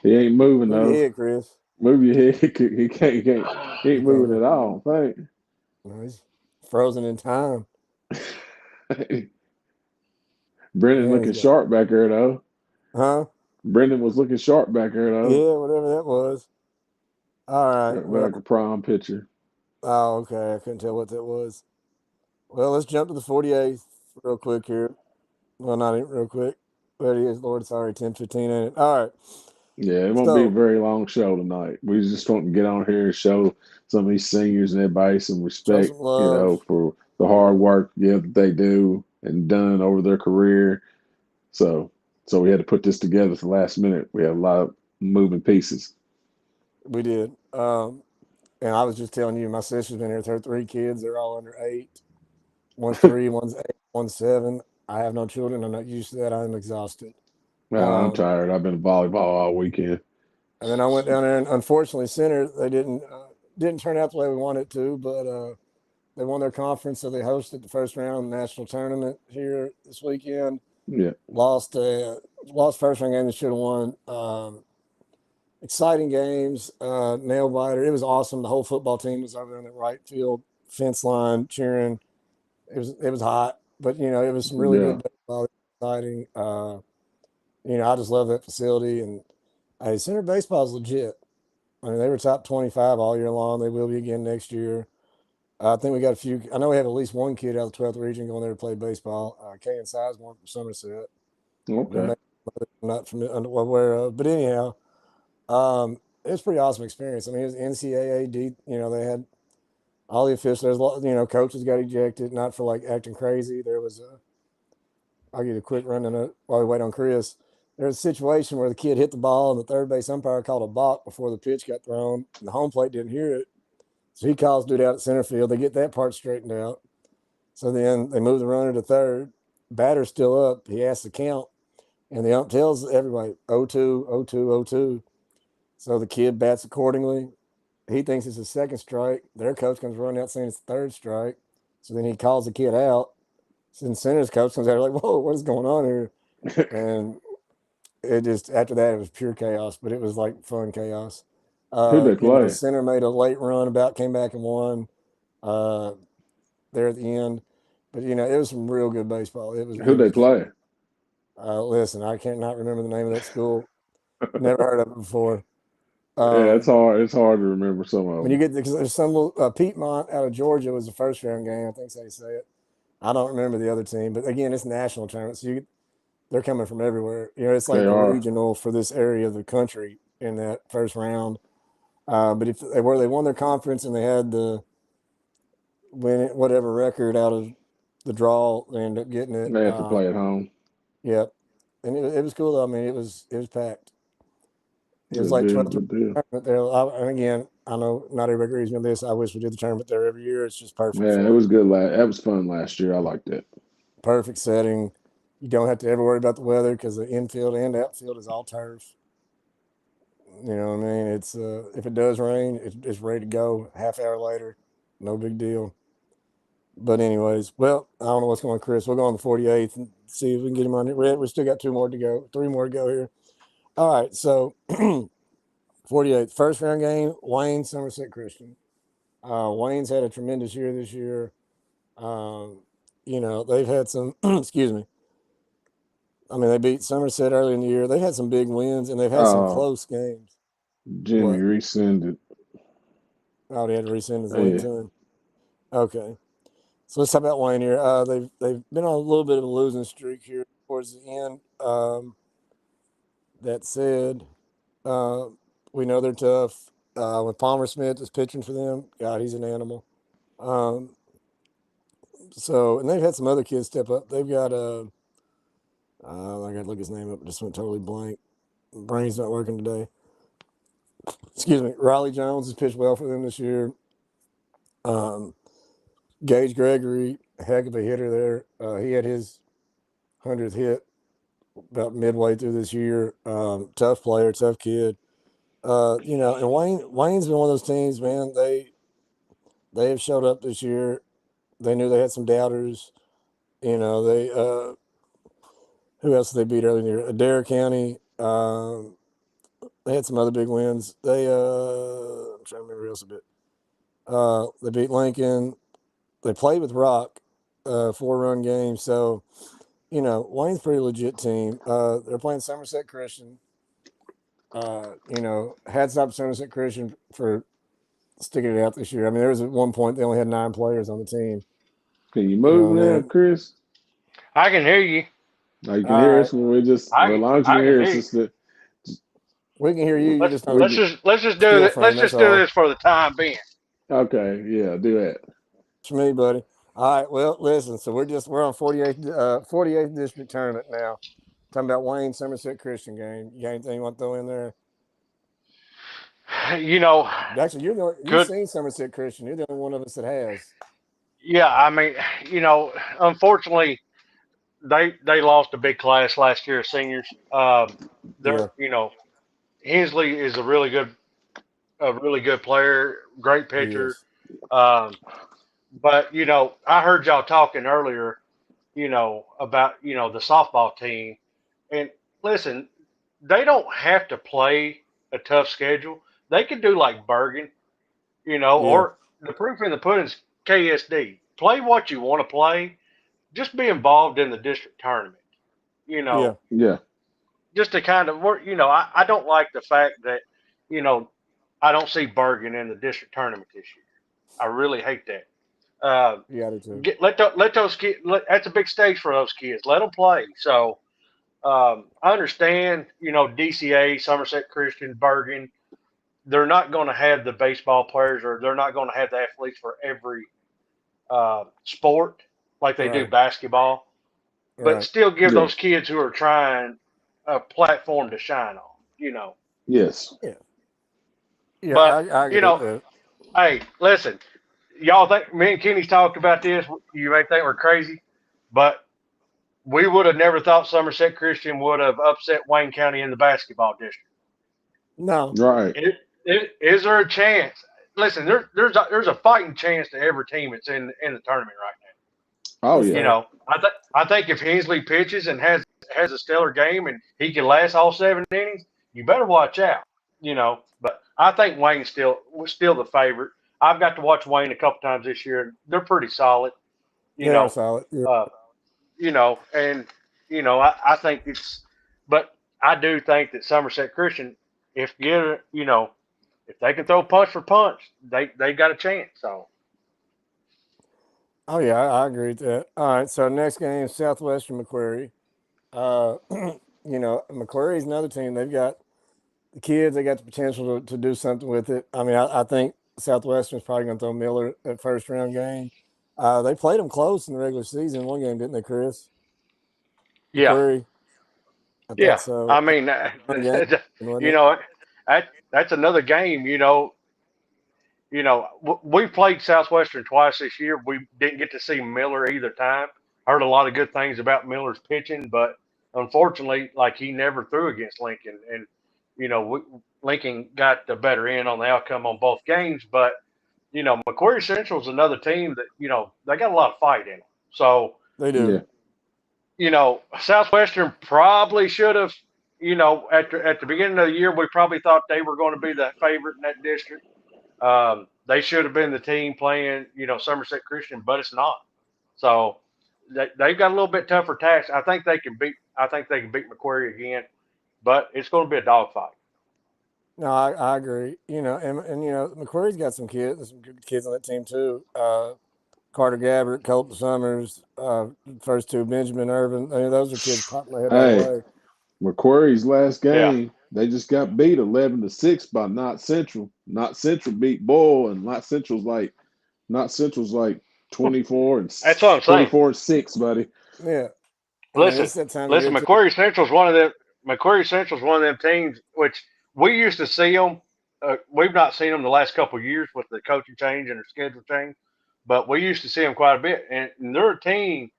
He ain't moving move your though. head, Chris. Move your head. He can't. He He ain't can't moving move. at all. He's frozen in time. Thank. Brendan Man, looking sharp back there though. huh? Brendan was looking sharp back there though. Yeah, whatever that was. All right. Like a Well, prom picture. oh, okay. I couldn't tell what that was. Well, let's jump to the 48th real quick here. Well, not even real quick. But it is, Lord, sorry, 10:15 ain't it? All right. Yeah, it won't be a So very long show tonight. We just want to get on here and show some of these seniors and everybody some show respect, some love. for the hard work, that they do and done over their career. So, we had to put this together at the last minute. We had a lot of moving pieces. We did. And I was just telling you, my sister's been here with her 3 kids. They're all under 8. One's 3, one's 8, one's 7. I have no children. I'm not used to that. I'm exhausted. Well, I'm Um, tired. I've been volleyball all weekend. and then I went down there, and unfortunately, Center they didn't turn out the way we wanted it to, but they won their conference, so they hosted the first round national tournament here this weekend. Yeah, Lost first round game they should have won. Exciting games, nail biter. It was awesome. The whole football team was over in the right field fence line cheering. It was hot, but it was some really yeah, good baseball. Exciting. I just love that facility, and Center baseball is legit. I mean, they were top 25 all year long. They will be again next year. I think we got a few. I know we have at least one kid out of the 12th region going there to play baseball. Kayan Sizemore from Somerset. There okay, may I'm not familiar, aware of, but anyhow, it was a pretty awesome experience. I mean, it was NCAA. They had all the officials. There's a lot. Coaches got ejected, not for like acting crazy. There was a. I'll give you a quick run on it while we wait on Chris. There was a situation where the kid hit the ball, and the third base umpire called a balk before the pitch got thrown, and the home plate didn't hear it. So he calls dude out at center field. They get that part straightened out. So then they move the runner to third. Batter's still up. He asks the count, and the ump tells everybody 0-2, 0-2, 0-2. So the kid bats accordingly. He thinks it's his second strike. Their coach comes running out saying it's the third strike. So then he calls the kid out. So then center's coach comes out like, whoa, what is going on here? And it just, after that, it was pure chaos, but it was like fun chaos. who they play? Center made a late run, about came back and won uh, there at the end. But, it was some real good baseball. It was, Who it they was, play? listen, I can't not remember the name of that school. Never heard of it before. Yeah, it's Um, hard. It's hard to remember some of when you them. get because there's some Piedmont out of Georgia was the first round game. I think that's how you say it. I don't remember the other team, but again, it's national tournament, so they're coming from everywhere. It's like They the are. regional for this area of the country in that first round. But if they won their conference and they had the win whatever record out of the draw, they ended up getting it. They have to play at home. Yep, and it was cool though. I mean, it was packed. It was Good like deal. 12 Good deal. tournament there. And again, I know not everybody agrees with this. I wish we did the tournament there every year. It's just perfect Yeah, it for it. was good. That was fun last year. I liked it. Perfect setting. You don't have to ever worry about the weather because the infield and outfield is all turf. You know what I mean? It's if it does rain, it's ready to go. Half hour later, no big deal. But anyways, well, I don't know what's going on, Chris. We'll go on the 48th and see if we can get him on it. We still got 2 more to go, 3 more to go here. All right, so 48th first round game, Wayne Somerset Christian. Wayne's had a tremendous year this year. They've had some. Excuse me. I mean, they beat Somerset early in the year. They've had some big wins, and they've had some Uh, close games. Jimmy What? rescinded. Oh, they had to resend his link Yeah, to him. Okay. So let's talk about Wayne here. They've been on a little bit of a losing streak here towards the end. That said, uh, we know they're tough. When Palmer Smith is pitching for them, God, he's an animal. Um, So, and they've had some other kids step up. They've got I got to look his name up. It just went totally blank. Brain's not working today. Excuse me. Riley Jones has pitched well for them this year. Gage Gregory, heck of a hitter there. He had his 100th hit about midway through this year. Tough player, tough kid. And Wayne's been one of those teams, man. They have showed up this year. They knew they had some doubters. They who else did they beat earlier in the year? Adair County. They had some other big wins. I'm trying to remember who else a bit. They beat Lincoln. They played with Rock, 4-run game. So, Wayne's a pretty legit team. They're playing Somerset Christian. Hats off to Somerset Christian for sticking it out this year. I mean, there was at one point they only had 9 players on the team. Can you move now, Chris? I can hear you. Oh, you can hear us when we just as long as you can hear us. Just we can hear you. Let's just do this. Let's just do this for the time being. Okay, yeah, do that. It's me, buddy. All right. Well, listen. So we're on 48th district tournament now. Talking about Wayne Somerset Christian game. You got anything you want to throw in there? Actually, you've seen Somerset Christian. You're the only one of us that has. Yeah, I mean, unfortunately, they lost a big class last year of seniors. Hensley is a really good player, great pitcher. But I heard y'all talking earlier, about the softball team, and listen, they don't have to play a tough schedule. They could do like Bergen, or the proof in the pudding's KSD. Play what you want to play. Just be involved in the district tournament. Yeah. Just to kind of work. I don't like the fact that, I don't see Bergen in the district tournament this year. I really hate that. I do too. Let those kids. That's a big stage for those kids. Let them play. So I understand. DCA, Somerset Christian, Bergen. They're not going to have the baseball players, or they're not going to have the athletes for every sport like they do basketball. But still give those kids who are trying a platform to shine on. Yes. Yeah. But I agree with that. Hey, listen. Y'all think me and Kenny's talked about this? You may think we're crazy, but we would have never thought Somerset Christian would have upset Wayne County in the basketball district. No, right? Is there a chance? Listen, there's a fighting chance to every team that's in the tournament right now. Oh yeah. I think if Hensley pitches and has a stellar game and he can last all 7 innings, you better watch out. But I think Wayne's still the favorite. I've got to watch Wayne a couple times this year, and they're pretty solid. They are solid. Yeah. I think it's, but I do think that Somerset Christian, if they can throw punch for punch, they got a chance. So. Oh yeah, I agree with that. All right, so next game, Southwestern Macquarie. Macquarie's another team. They've got the kids. They got the potential to do something with it. I mean, I think Southwestern's probably going to throw Miller at first round game. They played them close in the regular season. One game, didn't they, Chris? Yeah. Macquarie. Yeah. So. I mean, that's another game. We played Southwestern twice this year. We didn't get to see Miller either time. Heard a lot of good things about Miller's pitching, but unfortunately, he never threw against Lincoln, and Lincoln got the better end on the outcome on both games. But Macquarie Central's another team that they got a lot of fight in them. So they do. Southwestern probably should have. At the beginning of the year, we probably thought they were going to be the favorite in that district. They should have been the team playing, Somerset Christian, but it's not. So they've got a little bit tougher task. I think they can beat Macquarie again, but it's going to be a dogfight. No, I agree. And Macquarie's got some good kids on that team too. Carter Gabbert, Colton Summers, first two, Benjamin Irvin. I mean, those are kids popping their head out of the way. Macquarie's last game, they just got beat 11-6 by Knott Central. Knott Central beat Bull, and Knott Central's like 24 and That's what I'm saying. 24-6, buddy. Yeah. I mean, Listen, it's that time of year listen. too. Macquarie Central's one of them. Macquarie Central's one of them teams which we used to see them. We've not seen them the last couple of years with the coaching change and the schedule change, but we used to see them quite a bit. And they're a team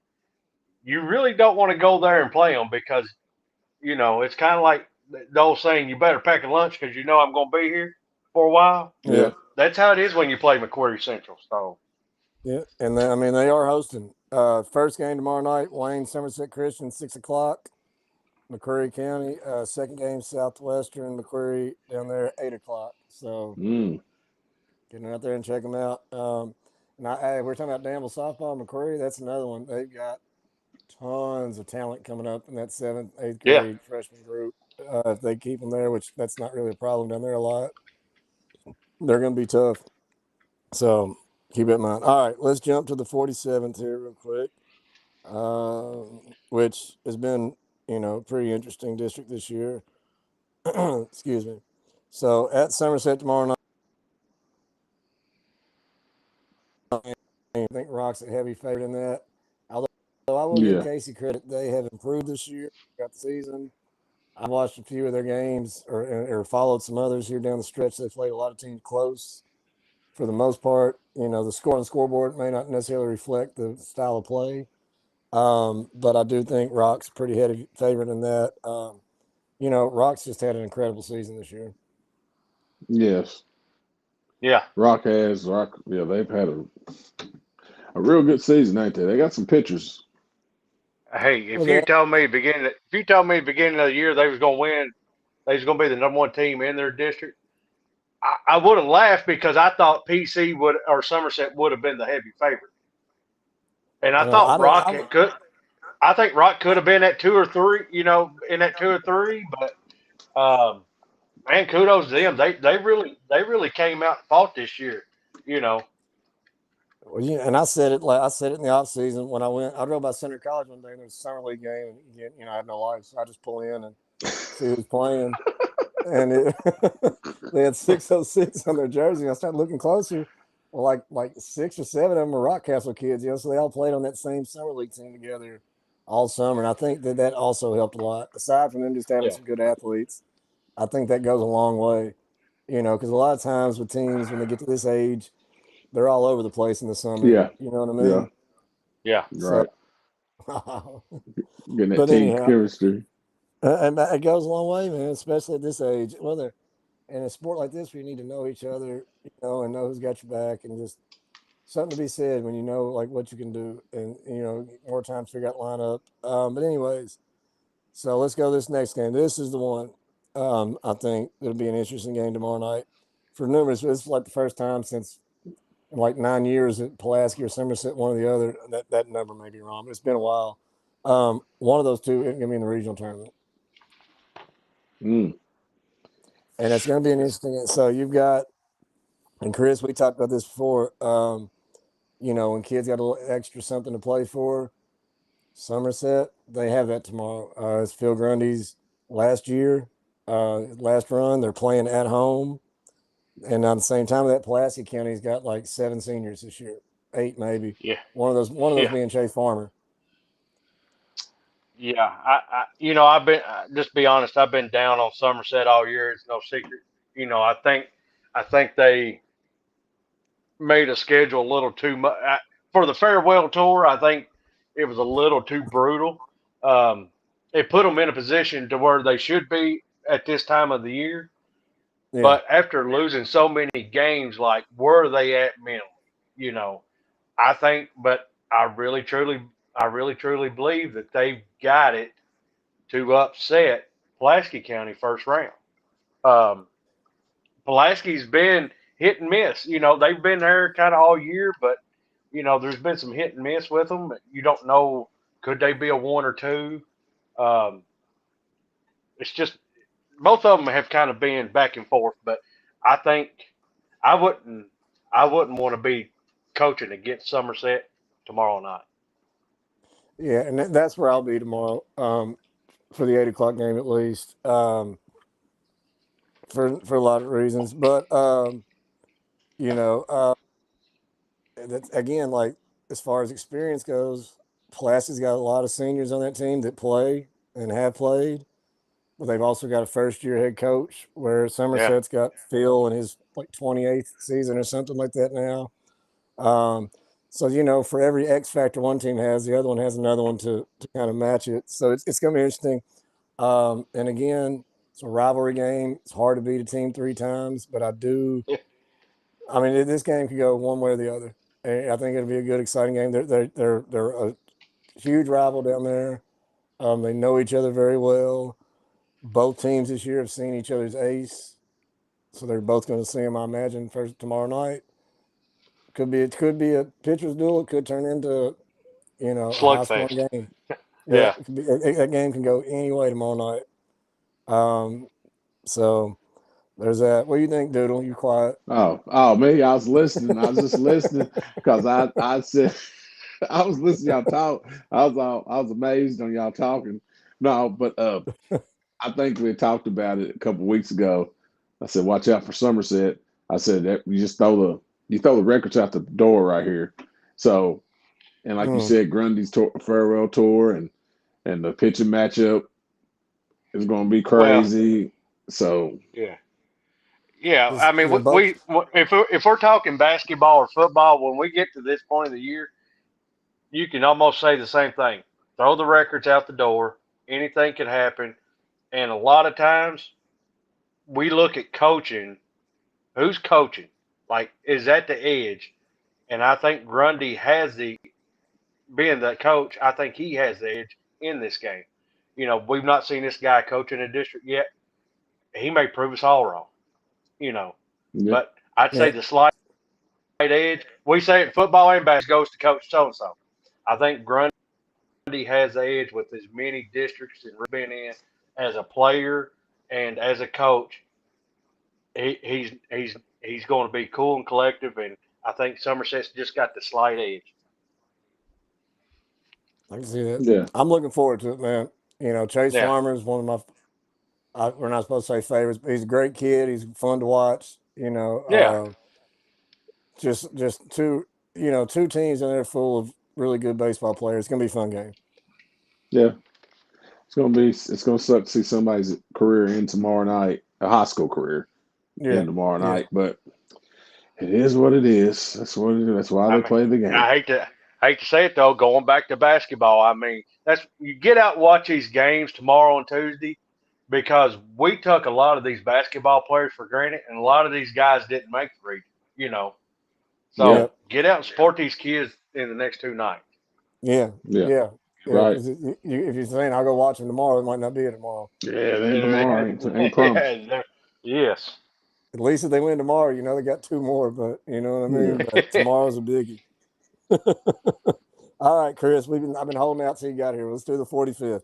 you really don't want to go there and play them because it's kind of like the old saying, "You better pack a lunch because you know I'm going to be here for a while." Yeah. That's how it is when you play Macquarie Central. So Yeah. And I mean, they are hosting. First game tomorrow night, Wayne Somerset Christian, 6:00. Macquarie County. Second game, Southwestern Macquarie down there, 8:00. So getting out there and check them out. We're talking about Danville softball, Macquarie. That's another one. They've got tons of talent coming up in that 7th, 8th grade freshman group. If they keep them there, which that's not really a problem down there a lot, they're going to be tough. So keep it in mind. All right, let's jump to the 47th here real quick, which has been, pretty interesting district this year. Excuse me. So at Somerset tomorrow night, I think Rock's a heavy favorite in that. Although I will give Casey credit, they have improved this year throughout the season. I watched a few of their games or followed some others here down the stretch. They played a lot of teams close for the most part. The score on the scoreboard may not necessarily reflect the style of play. But I do think Rock's a pretty heavy favorite in that. Rock's just had an incredible season this year. Yes. Yeah. Rock, they've had a real good season, ain't they? They got some pitchers. Hey, if you told me beginning of the year they was going to win, they was going to be the number one team in their district, I would have laughed because I thought PC or Somerset would have been the heavy favorite, and I thought I think Rock could have been at 2 or 3, in that 2 or 3. But man, kudos to them. They really came out and fought this year. Well, and I said it in the off season when I drove by Center College one day and there was a summer league game, and I had no life, so I just pull in and see who's playing, and they had 606 on their jersey. I started looking closer. Well, like 6 or 7 of them were Rockcastle kids, so they all played on that same summer league team together all summer, and I think that also helped a lot. Aside from them just having some good athletes, I think that goes a long way, because a lot of times with teams when they get to this age, they're all over the place in the summer. Yeah. You know what I mean? Yeah. Right. Getting that But team anyhow, chemistry. And it goes a long way, man, especially at this age. In a sport like this where you need to know each other, and know who's got your back, and just something to be said when you know like what you can do, and more times figure out lineup. But anyways, so let's go to this next game. This is the one. I think it'll be an interesting game tomorrow night for numerous. It's like the first time since like 9 years that Pulaski or Somerset, one or the other. That number may be wrong, but it's been a while. One of those two is going to be in the regional tournament. And it's going to be an interesting. So you've got, and Chris, we talked about this before. When kids got a little extra something to play for, Somerset, they have that tomorrow. It's Phil Grundy's last run. They're playing at home. And at the same time, that Pulaski County's got like 7 seniors this year, 8 maybe. Yeah. One of those being Chase Farmer. Yeah, I've been just be honest. I've been down on Somerset all year. It's no secret. I think they made a schedule a little too much for the farewell tour. I think it was a little too brutal. It put them in a position to where they should be at this time of the year. Yeah. But after losing so many games, like where are they at mentally? I think, but I really truly believe that they've got it to upset Pulaski County first round. Pulaski's been hit and miss. They've been there kind of all year, but there's been some hit and miss with them. You don't know, could they be a 1 or 2? It's just both of them have kind of been back and forth. But I think I wouldn't want to be coaching against Somerset tomorrow night. Yeah, and that's where I'll be tomorrow for the 8:00 game at least, for a lot of reasons. But that's again, like as far as experience goes, Pulaski's got a lot of seniors on that team that play and have played. But they've also got a first-year head coach, where Somerset's got Phil in his like 28th season or something like that now. So for every X factor one team has, the other one has another one to kind of match it. So it's going to be interesting. And again, it's a rivalry game. It's hard to beat a team 3 times, but I mean, this game could go one way or the other. And I think it'll be a good, exciting game. They're a huge rival down there. They know each other very well. Both teams this year have seen each other's ace, so they're both going to see him, I imagine, first tomorrow night. It could be a pitcher's duel. It could turn into a high-scoring game. Yeah. It could be, that game can go any way tomorrow night. So there's that. What do you think, Doodle? You quiet? Oh, me. I was listening. I was just listening because I said I was listening to y'all talk. I was amazed on y'all talking. No, but I think we talked about it a couple weeks ago. I said, watch out for Somerset. I said that you just throw the records out the door right here. So, and like you said, Grundy's farewell tour and the pitching matchup is going to be crazy. So yeah. I mean, if we're talking basketball or football, when we get to this point of the year, you can almost say the same thing. Throw the records out the door. Anything can happen. And a lot of times we look at coaching. Who's coaching? Like, is that the edge? And I think Grundy being the coach, I think he has the edge in this game. We've not seen this guy coach in a district yet. He may prove us all wrong, But I'd say the slight edge, we say it in football and basketball, goes to coach so-and-so. I think Grundy has the edge with as many districts that we've been in as a player and as a coach. He's going to be cool and collective, and I think Somerset's just got the slight edge. I can see that. Yeah. I'm looking forward to it, man. Chase Farmer is one of we're not supposed to say favorites, but he's a great kid. He's fun to watch. Just two teams in there full of really good baseball players. It's gonna be a fun game. Yeah, it's gonna suck to see somebody's career end tomorrow night, a high school career end tomorrow night. But it is what it is. That's what it is. That's why they play the game. I hate to say it though. Going back to basketball, I mean, you get out and watch these games tomorrow and Tuesday, because we took a lot of these basketball players for granted, and a lot of these guys didn't make the region. So get out and support these kids in the next 2 nights. Yeah. Right. If you're saying I'll go watch them tomorrow, it might not be tomorrow. Yeah, they tomorrow. Ain't promise. Yes. At least if they win tomorrow, they got 2 more. But you know what I mean. Yeah. But tomorrow's a biggie. All right, Chris. I've been holding out till you got here. Let's do the 45th.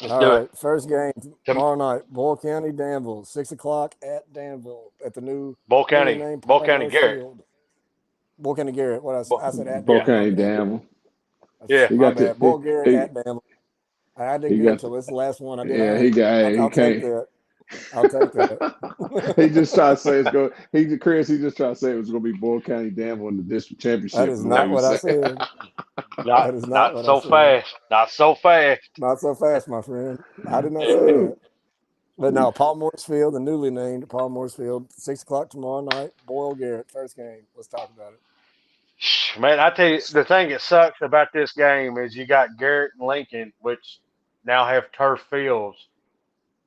Let's do it. First game tomorrow night. Boyle County, Danville, 6:00 at Danville at the new Boyle County Garrett. Boyle County Garrett. What I said at Boyle County Danville. Yeah, my bad. Boyle Garrett at Danville. I did good until this last one. I did. Yeah, I'll take that. I'll take that. He just tried to say it's going. He just tried to say it was going to be Boyle County Danville in the district championship. That is not what I said. That is not so fast. Not so fast. Not so fast, my friend. I did not say that. But no, Paul Mooresfield, the newly named Paul Mooresfield, 6:00 tomorrow night. Boyle Garrett, first game. Let's talk about it. Man, I tell you, the thing that sucks about this game is you got Garrett and Lincoln, which now have turf fields.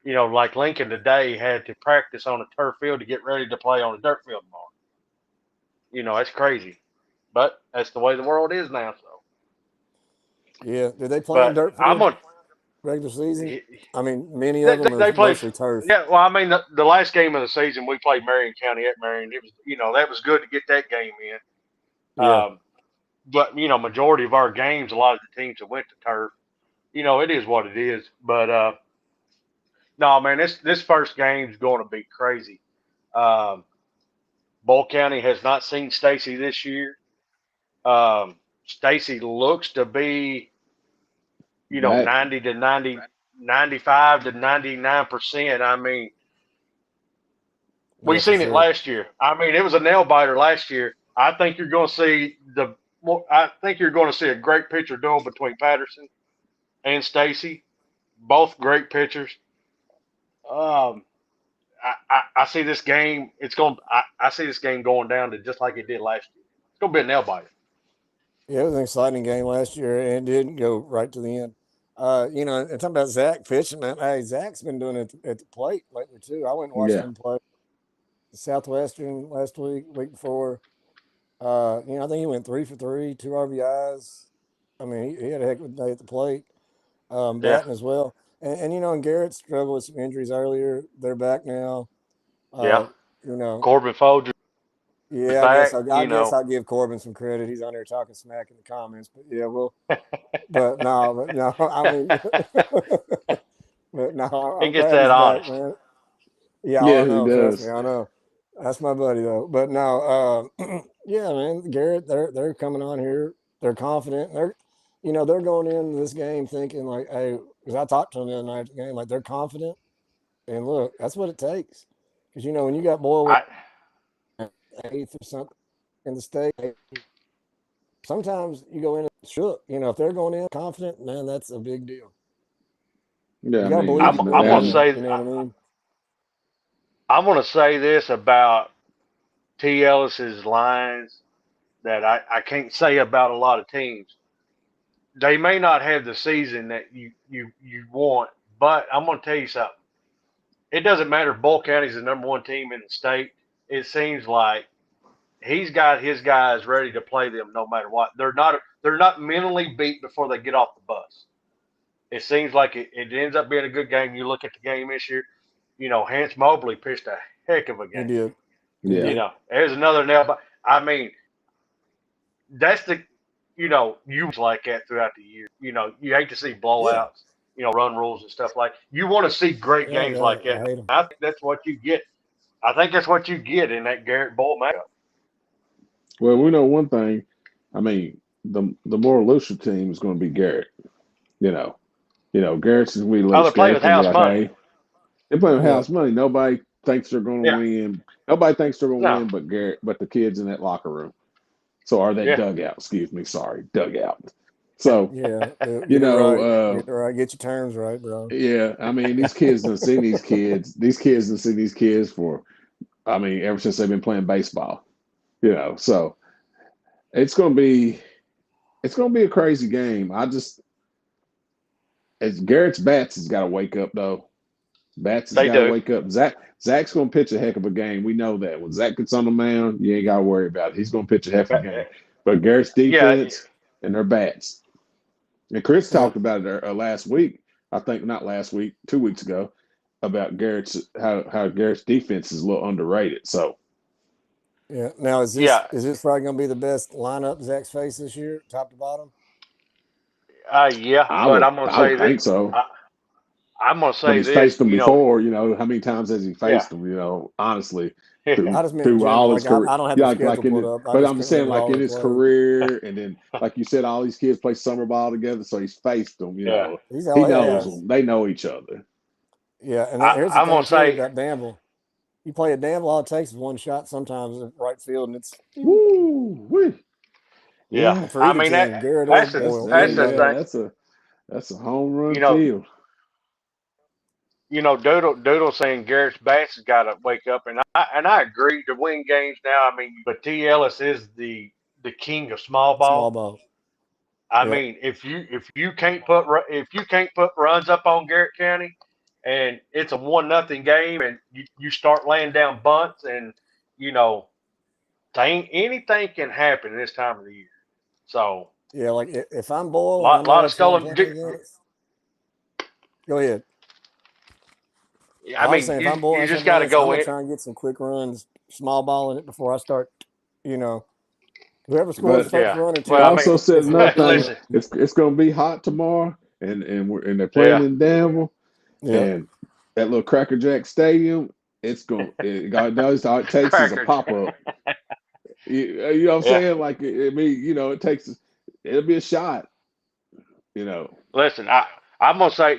Like Lincoln today had to practice on a turf field to get ready to play on a dirt field tomorrow. That's crazy. But that's the way the world is now. So. Yeah. Did they play on dirt field regular season? I mean, many of them are mostly turf. Yeah, well, I mean, the last game of the season, we played Marion County at Marion. It was, that was good to get that game in. Yeah. But majority of our games, a lot of the teams that went to turf, it is what it is. But no, man, this first game is going to be crazy. Boyle County has not seen Stacy this year. Stacy looks to be, 90 to 90, 95 to 99%. I mean, we seen it last year. I mean, it was a nail biter last year. I think you're going to see I think you're going to see a great pitcher duel between Patterson and Stacy. Both great pitchers. Um, I see this game. I see this game going down to just like it did last year. It's going to be a nail biter. Yeah, it was an exciting game last year, and it didn't go right to the end. And talking about Zach pitching, man. Hey, Zach's been doing it at the plate lately too. I went and watched Yeah. him play Southwestern last week before. I think he went 3 for 3, 2 RBIs. I mean, he had a heck of a day at the plate, Yeah. batting as well. And Garrett struggled with some injuries earlier. They're back now. Yeah. You know, Corbin Folger yeah, back. I guess I'll give Corbin some credit. He's on there talking smack in the comments, but yeah, well, but no, I mean, but no, he I'm gets glad that he's honest. back, man. Yeah, Yeah, I he know. Trust me, does. I know. That's my buddy though. But no, yeah, man, Garrett, they're coming on here. They're confident. They're going into this game thinking like, hey, because I talked to them the other night at the game, like they're confident. And look, that's what it takes. Because when you got Boyle I, eighth or something in the state, sometimes you go in shook. If they're going in confident, man, that's a big deal. Yeah, You I got to mean, believe I'm you're I'm going gonna in. say You know what I mean? I'm gonna say this about T. Ellis's lines that I can't say about a lot of teams. They may not have the season that you want, but I'm gonna tell you something. It doesn't matter if Bull County's the number one team in the state. It seems like he's got his guys ready to play them no matter what. They're not mentally beat before they get off the bus. It seems like it ends up being a good game. You look at the game this year, Hans Mobley pitched a heck of a He game. did. He yeah. did. There's another nail. But I mean, that's you like that throughout the year. You hate to see blowouts, run rules and stuff like. You want to see great Yeah, games like that. I hate him. I think that's what you get. I think that's what you get in that Garrett Bull matchup. Well, we know one thing. I mean, the more elusive team is going to be Garrett. Garrett's going to be Oh, loose. they're playing with Garrett's going to be house like, money. hey, they're playing with Yeah. house money. Nobody thinks they're going to Yeah. win. Nobody thinks they're going to No. win but Garrett, but the kids in that locker room. So, or that Yeah. dugout, excuse me, sorry, dugout. So, Yeah. you know, Get it right. Get your terms right, bro. yeah, I mean, these kids done seen these kids. These kids done seen these kids for, I mean, ever since they've been playing baseball. So it's gonna be a crazy game. As Garrett's bats has got to wake up though. Bats has They got to do. wake up. Zach's gonna pitch a heck of a game. We know that. When Zach gets on the mound, you ain't got to worry about it. He's gonna pitch a heck of a game. But Garrett's defense and their bats. And Chris talked about it last week. I think not last week, 2 weeks ago, about how Garrett's defense is a little underrated. So Yeah. Now is this probably gonna be the best lineup Zach's faced this year, top to bottom? Yeah, I but would I'm gonna say think that so. I'm gonna But say he's this. faced them before. How many times has he faced them? Honestly, I just meant in through general. all his career. I don't have the schedule pulled up. But I'm just saying, like in his played. career, and then like you said, all these kids play summer ball together, so he's faced them. He knows them. They know each other. Yeah, and here's the I'm thing gonna say about Danville. You play at Danville, all it takes is one shot sometimes in right field, and it's woo. yeah. for either team, Garrett that's or Boyle. the thing. That's a home run field. Doodle saying Garrett's bats has got to wake up, and I agree to win games now. I mean, but T. Ellis is the king of small ball. Small ball. I mean, if you can't put runs up on Garrett County, and it's a 1-0 game, and you start laying down bunts, and anything can happen this time of the year. So yeah, like if I'm Boyle, lot of stolen. Go ahead. I mean, if I'm Boyle, you just got to go I'm in. gonna try and get some quick runs, small ball in it before I start. Whoever scores first run or two. Well, also said another thing. Listen. It's going to be hot tomorrow, and they're playing in Danville, and that little Cracker Jack Stadium. It takes is a pop up. You know what I'm saying? Like it takes. It'll be a shot. Listen, I'm gonna say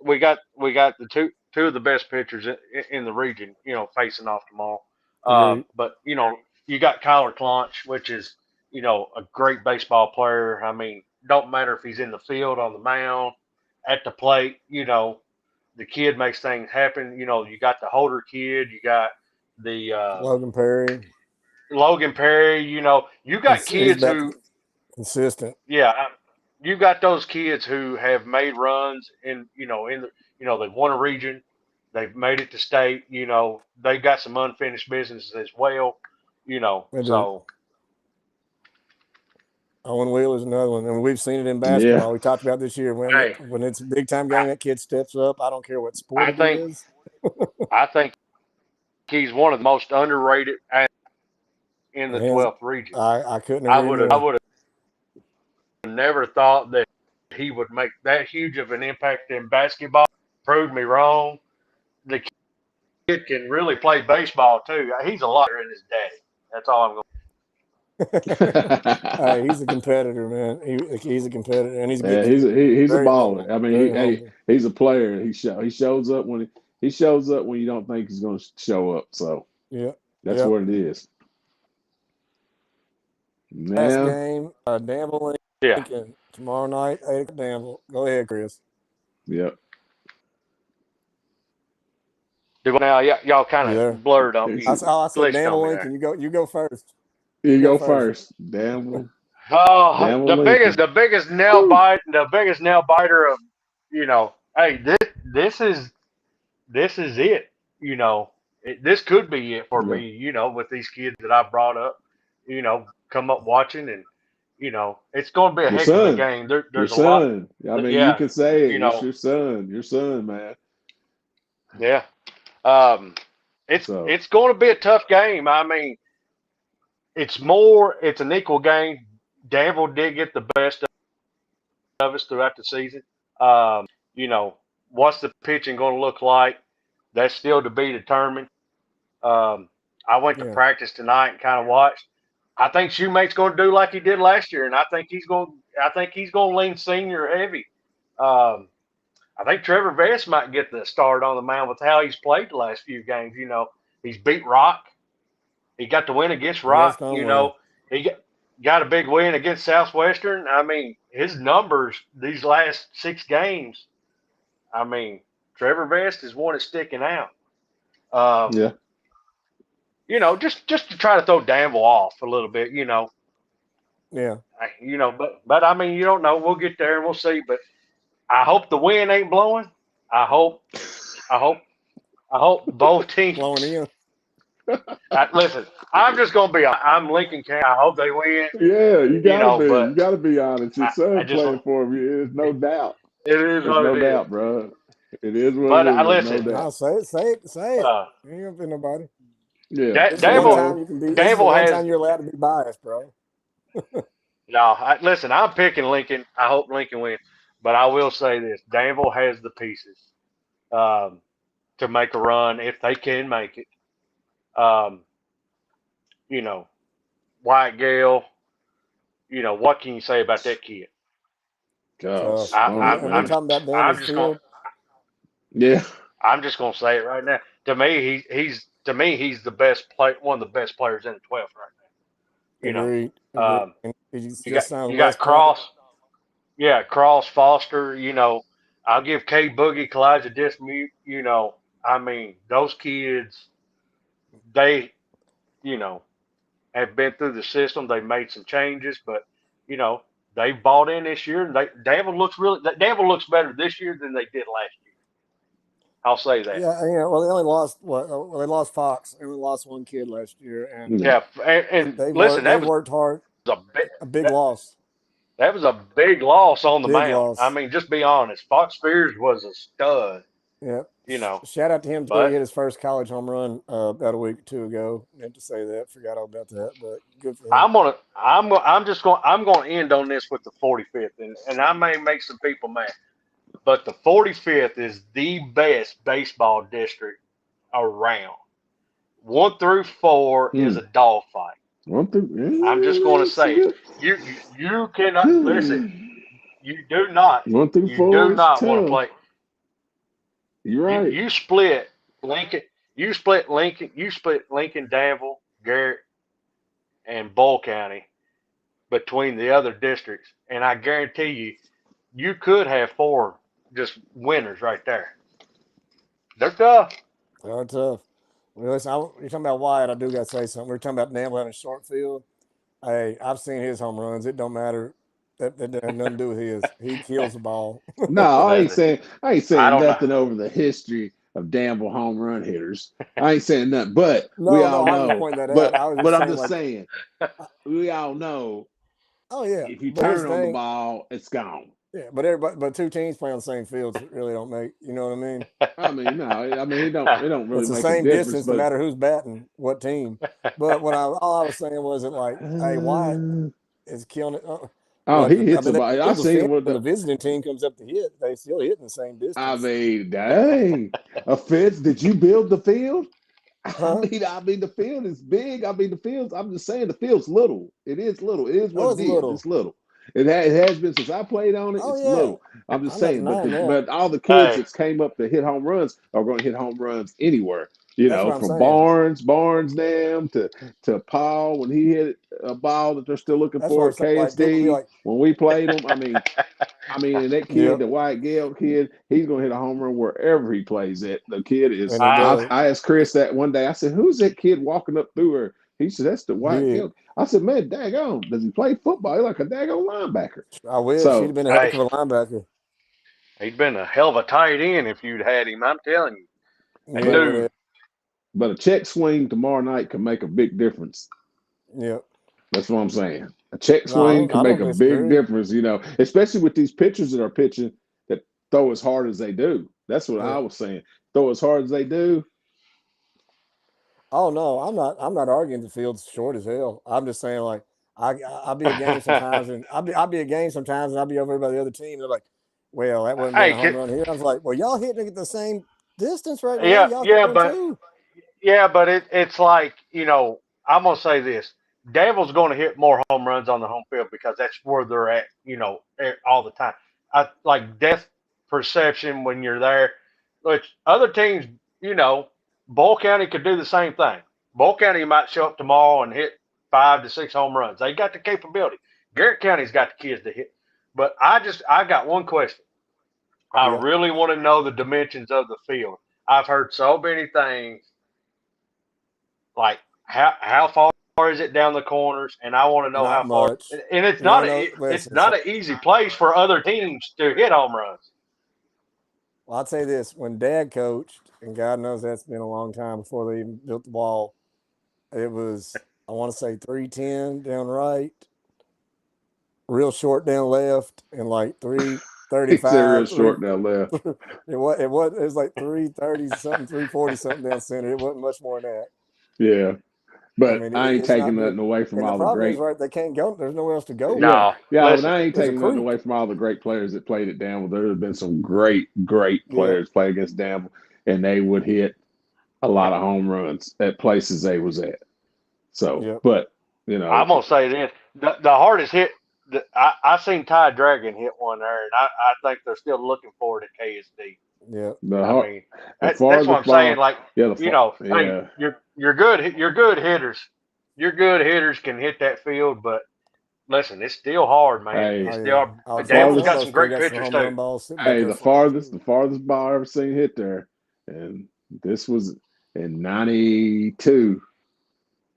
we got the two of the best pitchers in the region. Facing off tomorrow. But you got Kyler Clonch, which is a great baseball player. I mean, don't matter if he's in the field, on the mound, at the plate. The kid makes things happen. You got the Holder kid, you got the Logan Perry. Logan Perry. You got He's kids back who, consistent. yeah, you got those kids who have made runs they've won a region, they've made it to state. They've got some unfinished business as well. They do. So Owen Wheeler's another one, and we've seen it in Yeah. basketball. We talked about this year Hey. when it's a big time game, that kid steps up. I don't care what sport I it think is. I think he's one of the most underrated in the 12th region. I couldn't I agree would more. have never thought that he would make that huge of an impact in basketball. Proved me wrong. The kid can really play baseball too. He's a lot better than his daddy. That's all I'm going. Hey, he's a competitor, man. He's a competitor, and he's a Yeah, good he's kid. he's a Very baller. humble, I mean, very humble. he's a player. He shows up when he shows up when you don't think he's going to show up. So Yeah, that's what it is. last Now, game, Danville Yeah. Lincoln tomorrow night. 8 o'clock Danville. Go ahead, Chris. yep. Now, y'all kind You there? of blurred on me. I said Glitched Danville on me Lincoln. You go first. You go first. Damn. Oh, Danville the Lincoln. biggest nail biter of, hey, this is it. This could be it for Yeah. me. With these kids that I brought up, come up watching, and it's going to be a Your heck of a son. game. Your There's a lot. son. I mean, Yeah, you can say it. you know. It's your son. Your son, man. Yeah. It's So going to be a tough game. I mean, it's an equal game. Danville did get the best of us throughout the season. What's the pitching going to look like? That's still to be determined. I went to practice tonight and kind of watched. I think Shoemate's going to do like he did last year, and I think he's going to lean senior heavy. I think Trevor Vest might get the start on the mound with how he's played the last few games. He's beat Rock. He got the win against Rock. He got a big win against Southwestern. I mean, his numbers these last 6 games. I mean, Trevor Vest is one that's sticking out. yeah. Just to try to throw Danville off a little bit. Yeah. But I mean, you don't know. We'll get there and we'll see. But I hope the wind ain't blowing. I hope both teams blowing in. Listen, I'm just gonna be. I'm Lincoln County. I hope they win. Yeah, you gotta be. But You gotta be honest. Your son just, playing for him. There's no doubt. It is There's what no it doubt, is. bro. It is what But it is. listen, no doubt. No, say it. You ain't gonna be nobody. Yeah. Danville has. Time you're allowed to be biased, bro. No, listen. I'm picking Lincoln. I hope Lincoln wins. But I will say this: Danville has the pieces to make a run if they can make it. Wyatt Gale. What can you say about that kid? Gosh, I'm talking about Danville's field. Yeah. I'm just gonna say it right now. To me, he's the best play, one of the best players in the 12th right now. Agreed. You got Cross. Yeah, Cross, Foster. I'll give K Boogie, Kalijah Dismute. I mean, those kids, they, have been through the system. They made some changes, but they bought in this year. And Danville looks better this year than they did last year. I'll say that. Yeah. Well, they only lost they lost Fox. They only lost one kid last year, and they worked hard. A big loss. That was a big loss on the mound. Loss. I mean, just be honest. Fox Spears was a stud. Yeah. Shout out to him. He hit his first college home run about a week or 2 ago. Meant to say that. Forgot all about that, but good for him. I'm gonna end on this with the 45th, and I may make some people mad, but the 45th is the best baseball district around. 1 through 4 is a dogfight. I'm just going to say it. You cannot listen. You do not. 1 through 4 do not want to play. You're right. You split Lincoln. You split Lincoln, Danville, Garrett, and Bull County. between the other districts, and I guarantee you, you could have 4 just winners right there. They're tough. They're tough. Well, listen, you're talking about Wyatt. I do got to say something. We're talking about Namble having a short field. Hey, I've seen his home runs. It don't matter. That has nothing to do with his. He kills the ball. No, I ain't Listen, saying don't know. nothing over the history of Danville home run hitters. I ain't saying nothing, but we No, all I was just know. pointing that out. I was But just I'm saying, just saying, we all know oh yeah. if you But here's turn the on the thing. ball, it's gone. Yeah, but 2 teams play on the same fields really don't make. You know what I mean? I mean, no, it don't really It's the make a same difference. distance no But matter who's batting, what team. But all I was saying wasn't like, hey, Wyatt is killing it. he hits the ball. I seen it with when the visiting team comes up to hit, they still hit in the same distance. I mean, dang, a Fitz, did you build the field? Huh? I mean, the field is big. I mean, the field. I'm just saying, the field's little. It is little. It is what it's it is. little. It's little. It has been since I played on it. Oh, It's yeah. little. I'm just I'm not saying, denying that. but all the kids Hey. that came up to hit home runs are going to hit home runs anywhere. You That's know, what I'm from saying. Barnes Dam to Paul when he hit a ball that they're still looking That's what for I'm at saying. Like, people be KSD like, when we played them. I mean, and that kid, Yep. the White Gale kid, he's going to hit a home run wherever he plays at. The kid is. And he does. I asked Chris that one day. I said, "Who's that kid walking up through her?" He said, "That's the White Big. Gale." I said, "Man, daggone, does he play football? He's like a daggone linebacker." I wish So, he'd have been a heck of a linebacker. He'd been a hell of a tight end if you'd had him. I'm telling you. Yeah, Dude. but a check swing tomorrow night can make a big difference. Yep. That's what I'm saying. A check swing can make a big difference, you know, especially with these pitchers that are pitching that throw as hard as they do. That's what I was saying. Throw as hard as they do. Oh no, I'm not arguing the field's short as hell. I'm just saying, like, I'll be a game sometimes, and I'll be a game sometimes, and I'll be over by the other team. And they're like, "Well, that wasn't a home run here." I was like, "Well, y'all hitting it at the same distance right now. Y'all but it's like, you know, I'm gonna say this: Danville's going to hit more home runs on the home field because that's where they're at, you know, all the time. I like depth perception when you're there. Which other teams, you know, Boyle County could do the same thing. Boyle County might show up tomorrow and hit 5 to 6 home runs. They got the capability. Garrett County's got the kids to hit. But I got one question. I really want to know the dimensions of the field. I've heard so many things like how far is it down the corners, and I want to know how far. much. And it's not it's not an easy place for other teams to hit home runs. Well, I'll tell you this: when Dad coached, and God knows that's been a long time before they even built the ball, it was, I want to say, 310 down right, real short down left, and like 335. Real short down left. It was like 330 something, 340 something down center. It wasn't much more than that. Yeah. But I ain't taking nothing away from all the great. Is, right, they can't go. There's nowhere else to go. No, but I ain't taking nothing away from all the great players that played at Danville. There have been some great players play against Danville, and they would hit a lot of home runs at places they was at. So, but you know, I'm gonna say this: the hardest hit. I seen Ty Dragon hit one there, and I think they're still looking for it at KSD. Yeah, I mean, that's what I'm saying. Like, you know, hey, you're good. You're good hitters. Your good hitters can hit that field, but listen, it's still hard, man. Hey, it's still. Danville's got some great pitchers too. Hey, the farthest ball I ever seen hit there, and this was in 92,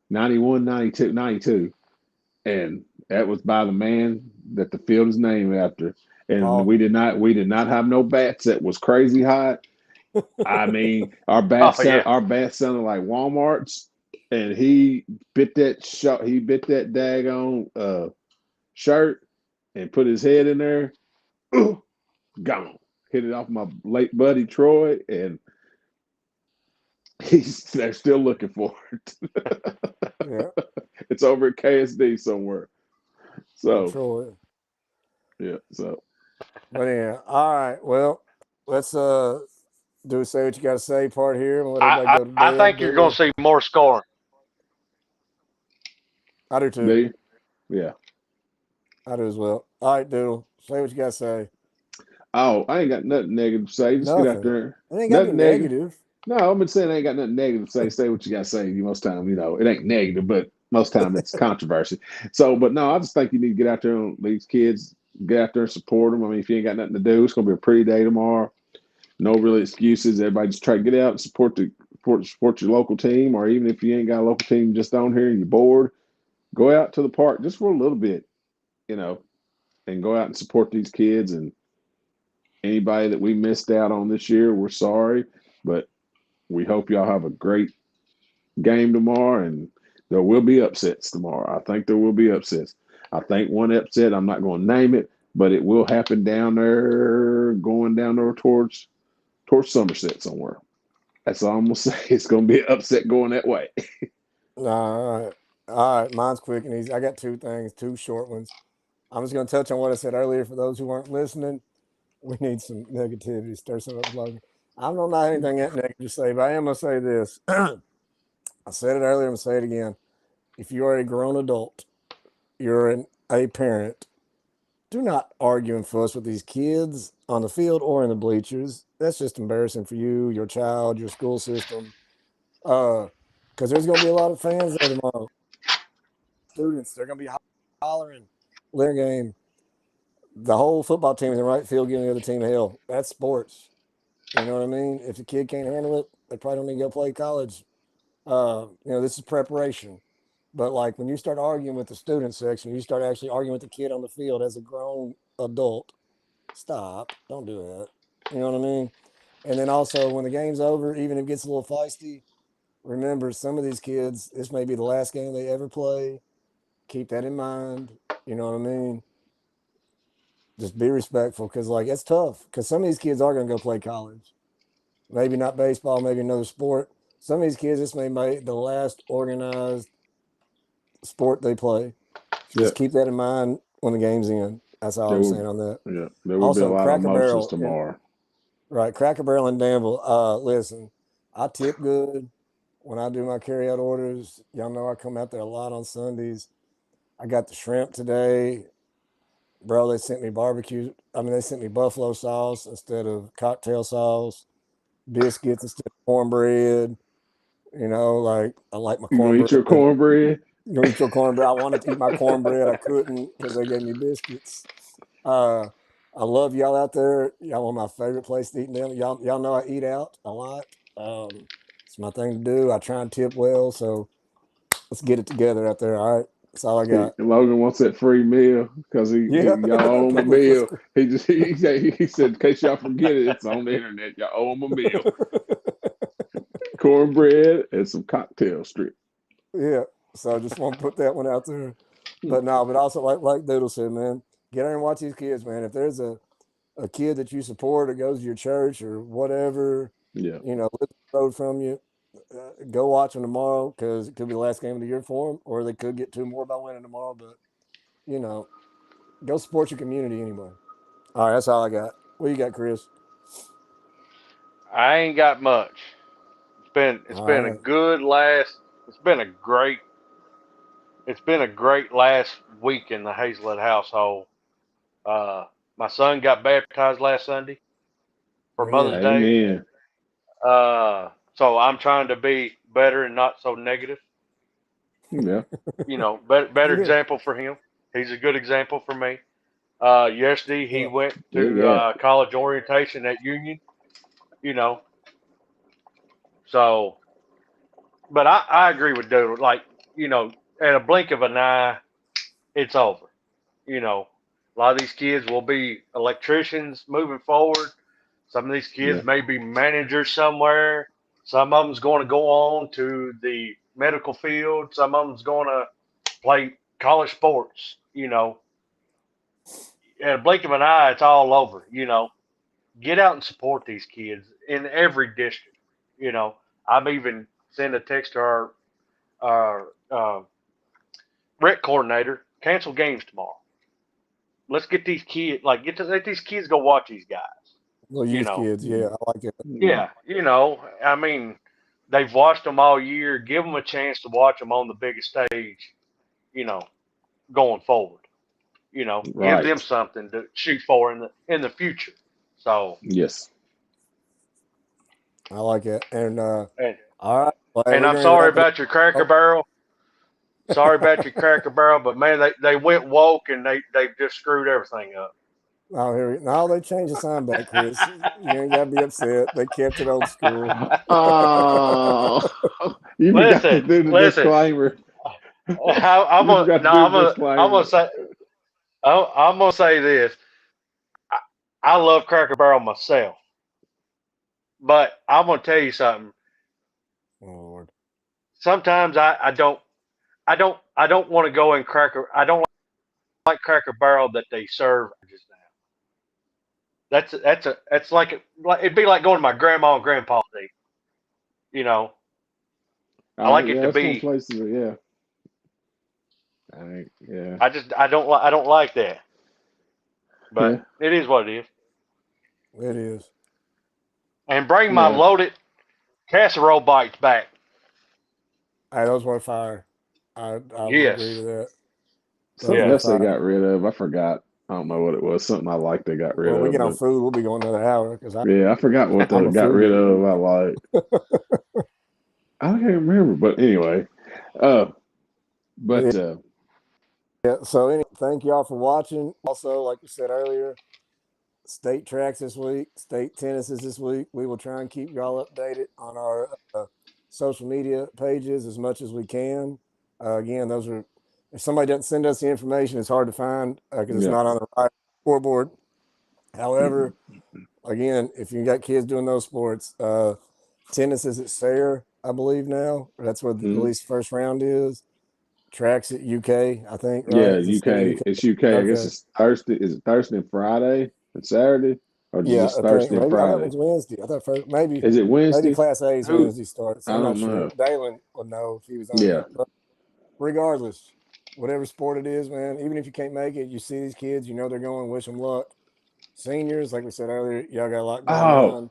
91, 92, 92, and that was by the man that the field is named after. And we did not have no bats that was crazy hot. I mean, our bats sounded like Walmart's, and he bit that daggone shirt and put his head in there. Gone. Hit it off my late buddy Troy, and they're still looking for it. Yeah. It's over at KSD somewhere. So Troy. Yeah. So. But yeah. All right. Well, let's do say what you got to say part here. And let everybody go to bed. I think you're going to see more scoring. I do too. Do you? Yeah. I do as well. All right, Doodle. Say what you got to say. Oh, I ain't got nothing negative to say. Just get out there. It ain't got nothing negative. No, I've been saying I ain't got nothing negative to say. Say what you got to say. Most time, you know, it ain't negative, but Most time it's controversy. So, but no, I just think you need to get out there on these kids, get out there and support them. I mean, if you ain't got nothing to do, it's going to be a pretty day tomorrow. No really excuses. Everybody just try to get out and support your local team, or even if you ain't got a local team just on here and you're bored, go out to the park just for a little bit, and go out and support these kids. And anybody that we missed out on this year, we're sorry, but we hope y'all have a great game tomorrow, and there will be upsets tomorrow. I think there will be upsets. I think one upset, I'm not going to name it, but it will happen down there, going down there towards Somerset somewhere. That's all I'm going to say. It's going to be an upset going that way. All right. All right. Mine's quick and easy. I got two things, two short ones. I'm just going to touch on what I said earlier for those who weren't listening. We need some negativity, stir some up. I don't know anything that negative to say, but I am going to say this. I said it earlier. I'm going to say it again. If you are a grown adult, you're a parent, do not argue and fuss with these kids on the field or in the bleachers. That's just embarrassing for you, your child, your school system. Because there's going to be a lot of fans there tomorrow. Students, they're going to be hollering their game. The whole football team is in right field giving the other team hell. That's sports. You know what I mean? If the kid can't handle it, they probably don't need to go play college. This is preparation. But like when you start arguing with the student section, you start actually arguing with the kid on the field as a grown adult. Stop. Don't do that. You know what I mean? And then also when the game's over, even if it gets a little feisty, remember some of these kids, this may be the last game they ever play. Keep that in mind. You know what I mean? Just be respectful because like it's tough because some of these kids are going to go play college. Maybe not baseball, maybe another sport. Some of these kids, this may be the last organized sport they play. Just keep that in mind when the game's in. That's all I'm saying on that. Yeah, there will be a lot of emotions tomorrow. Right, Cracker Barrel in Danville. Listen, I tip good when I do my carryout orders. Y'all know I come out there a lot on Sundays. I got the shrimp today. Bro, they sent me they sent me buffalo sauce instead of cocktail sauce, biscuits instead of cornbread. I like my cornbread. You gonna eat your cornbread? You gonna eat your cornbread? I wanted to eat my cornbread. I couldn't because they gave me biscuits. I love y'all out there. Y'all are my favorite place to eat dinner. Y'all know I eat out a lot. It's my thing to do. I try and tip well, so let's get it together out there. All right. That's all I got. Logan wants that free meal because y'all owe him a meal. He said, in case y'all forget it, it's on the internet. Y'all owe him a meal. Cornbread and some cocktail strip. Yeah. So I just want to put that one out there. But also like Doodle said, man, get out and watch these kids, man. If there's a kid that you support or goes to your church or whatever, lives the road from you, go watch them tomorrow because it could be the last game of the year for them, or they could get two more by winning tomorrow. But, go support your community anyway. All right, that's all I got. What you got, Chris? I ain't got much. It's been a great last week in the Hazelett household. My son got baptized last Sunday for Mother's Day. So I'm trying to be better and not so negative. Yeah. Better example for him. He's a good example for me. Yesterday he went to college orientation at Union. So, but I agree with Doodle. Like, at a blink of an eye, it's over. A lot of these kids will be electricians moving forward. Some of these kids may be managers somewhere. Some of them's going to go on to the medical field. Some of them's going to play college sports. At a blink of an eye, it's all over. Get out and support these kids in every district. I've even sent a text to our rec coordinator, cancel games tomorrow. Let's get these kids, let these kids go watch these guys. Well, kids, yeah, I like it. Yeah, I mean, they've watched them all year. Give them a chance to watch them on the biggest stage, going forward. Give them something to shoot for in the future. So yes, I like it. And all right. Well, and I'm sorry about your Cracker Barrel. Sorry about your Cracker Barrel, but man, they went woke and they just screwed everything up. Oh, now they changed the sign back, Chris. You ain't got to be upset. They kept it old school. Oh, you forgot to do the Listen. disclaimer. I'm You forgot to do the disclaimer. I'm gonna say this. I love Cracker Barrel myself, but I'm gonna tell you something. Oh, Lord. Sometimes I don't want to go in Cracker. I don't like Cracker Barrel that they serve just now. That's like it'd be like going to my grandma and grandpa's day. You know, I like it to that's one be. places, yeah. Yeah. I don't like that. But it is what it is. It is. And bring my loaded casserole bites back. Hey, those were fire. I Yes. agree to that. Something else they got rid of. I forgot. I don't know what it was. Something I liked they got rid of. Well, we get on food, we'll be going another hour. I forgot what they got rid of. I like. I can't remember, but anyway. Yeah. So thank y'all for watching. Also, like we said earlier, state tracks this week, state tennis is this week. We will try and keep y'all updated on our social media pages as much as we can. Again, those are, if somebody doesn't send us the information, it's hard to find because it's not on the right scoreboard. However, again, if you got kids doing those sports, tennis is at Sayre, I believe now. That's where at least first round is. Tracks at UK, I think. Right? Yeah, UK. It's UK. Okay. I guess it's Thursday. Is it Thursday and Friday and Saturday, or just Thursday and Friday? I thought it was Wednesday. I thought maybe. Is it Wednesday? Maybe Class A's Wednesday starts. I'm not sure. know. Dalen would know if he was on. Yeah. But regardless, whatever sport it is, man. Even if you can't make it, you see these kids. You know they're going. Wish them luck. Seniors, like we said earlier, y'all got a lot going on.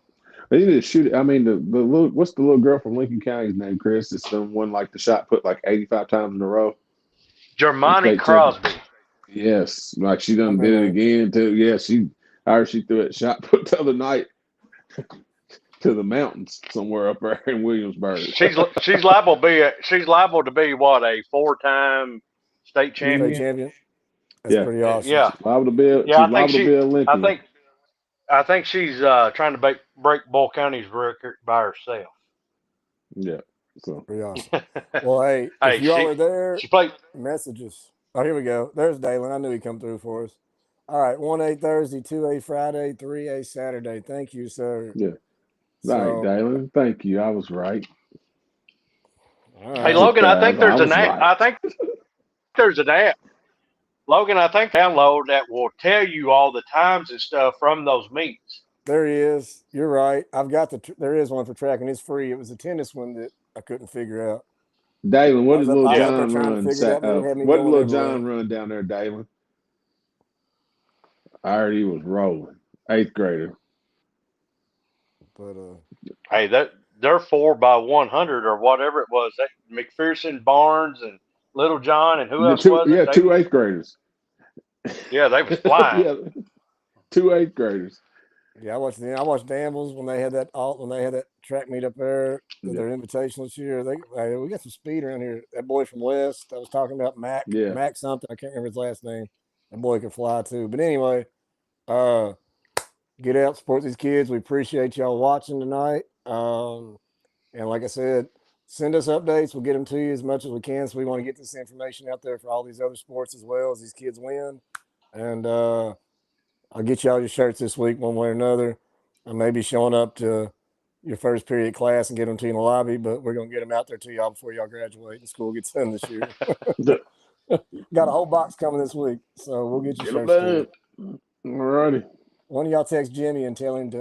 They need to shoot. I mean, the little, what's the little girl from Lincoln County's name? Chris, it's someone like the shot put like 85 times in a row. Jermani Crosby. Yes, like she done did it again too. Yeah, I heard she threw that shot put the other night to the mountains somewhere up there in Williamsburg. She's liable to be what, a 4-time state champion. State champion. That's pretty awesome. Yeah, she's liable to be a Olympian. I think she's trying to break Bull County's record by herself. Yeah. So pretty awesome. Well, hey, if y'all are there, messages. Oh, here we go. There's Dalen. I knew he'd come through for us. All right, 1A Thursday, 2A Friday, 3A Saturday. Thank you, sir. Yeah. All right, Dalen. Thank you. I was right. Right. Hey, Logan, I think there's an app. I think there's an app. Logan, I think download that will tell you all the times and stuff from those meets. There he is. You're right. I've got there is one for track, and it's free. It was a tennis one that I couldn't figure out. Dalen, what did Little John run? What did Little John run down there, Dalen? I heard he was rolling. 8th grader. But hey, they're 4x100 or whatever it was. That McPherson, Barnes, and Little John, and who else was it? Yeah, 2 8th graders. Yeah, they was flying. Yeah, 2 8th graders. Yeah, I watched Danville's when they had that track meet up there, their invitational this year. We got some speed around here. That boy from West I was talking about, Mac something. I can't remember his last name. That boy can fly too. But anyway, get out, support these kids. We appreciate y'all watching tonight. And like I said, send us updates. We'll get them to you as much as we can. So we want to get this information out there for all these other sports as well as these kids win. And I'll get y'all your shirts this week one way or another. I may be showing up to your first period class and get them to you in the lobby, but we're going to get them out there to y'all before y'all graduate and school gets done this year. Got a whole box coming this week, so we'll get you shirts to you. All righty. One of y'all text Jimmy and tell him to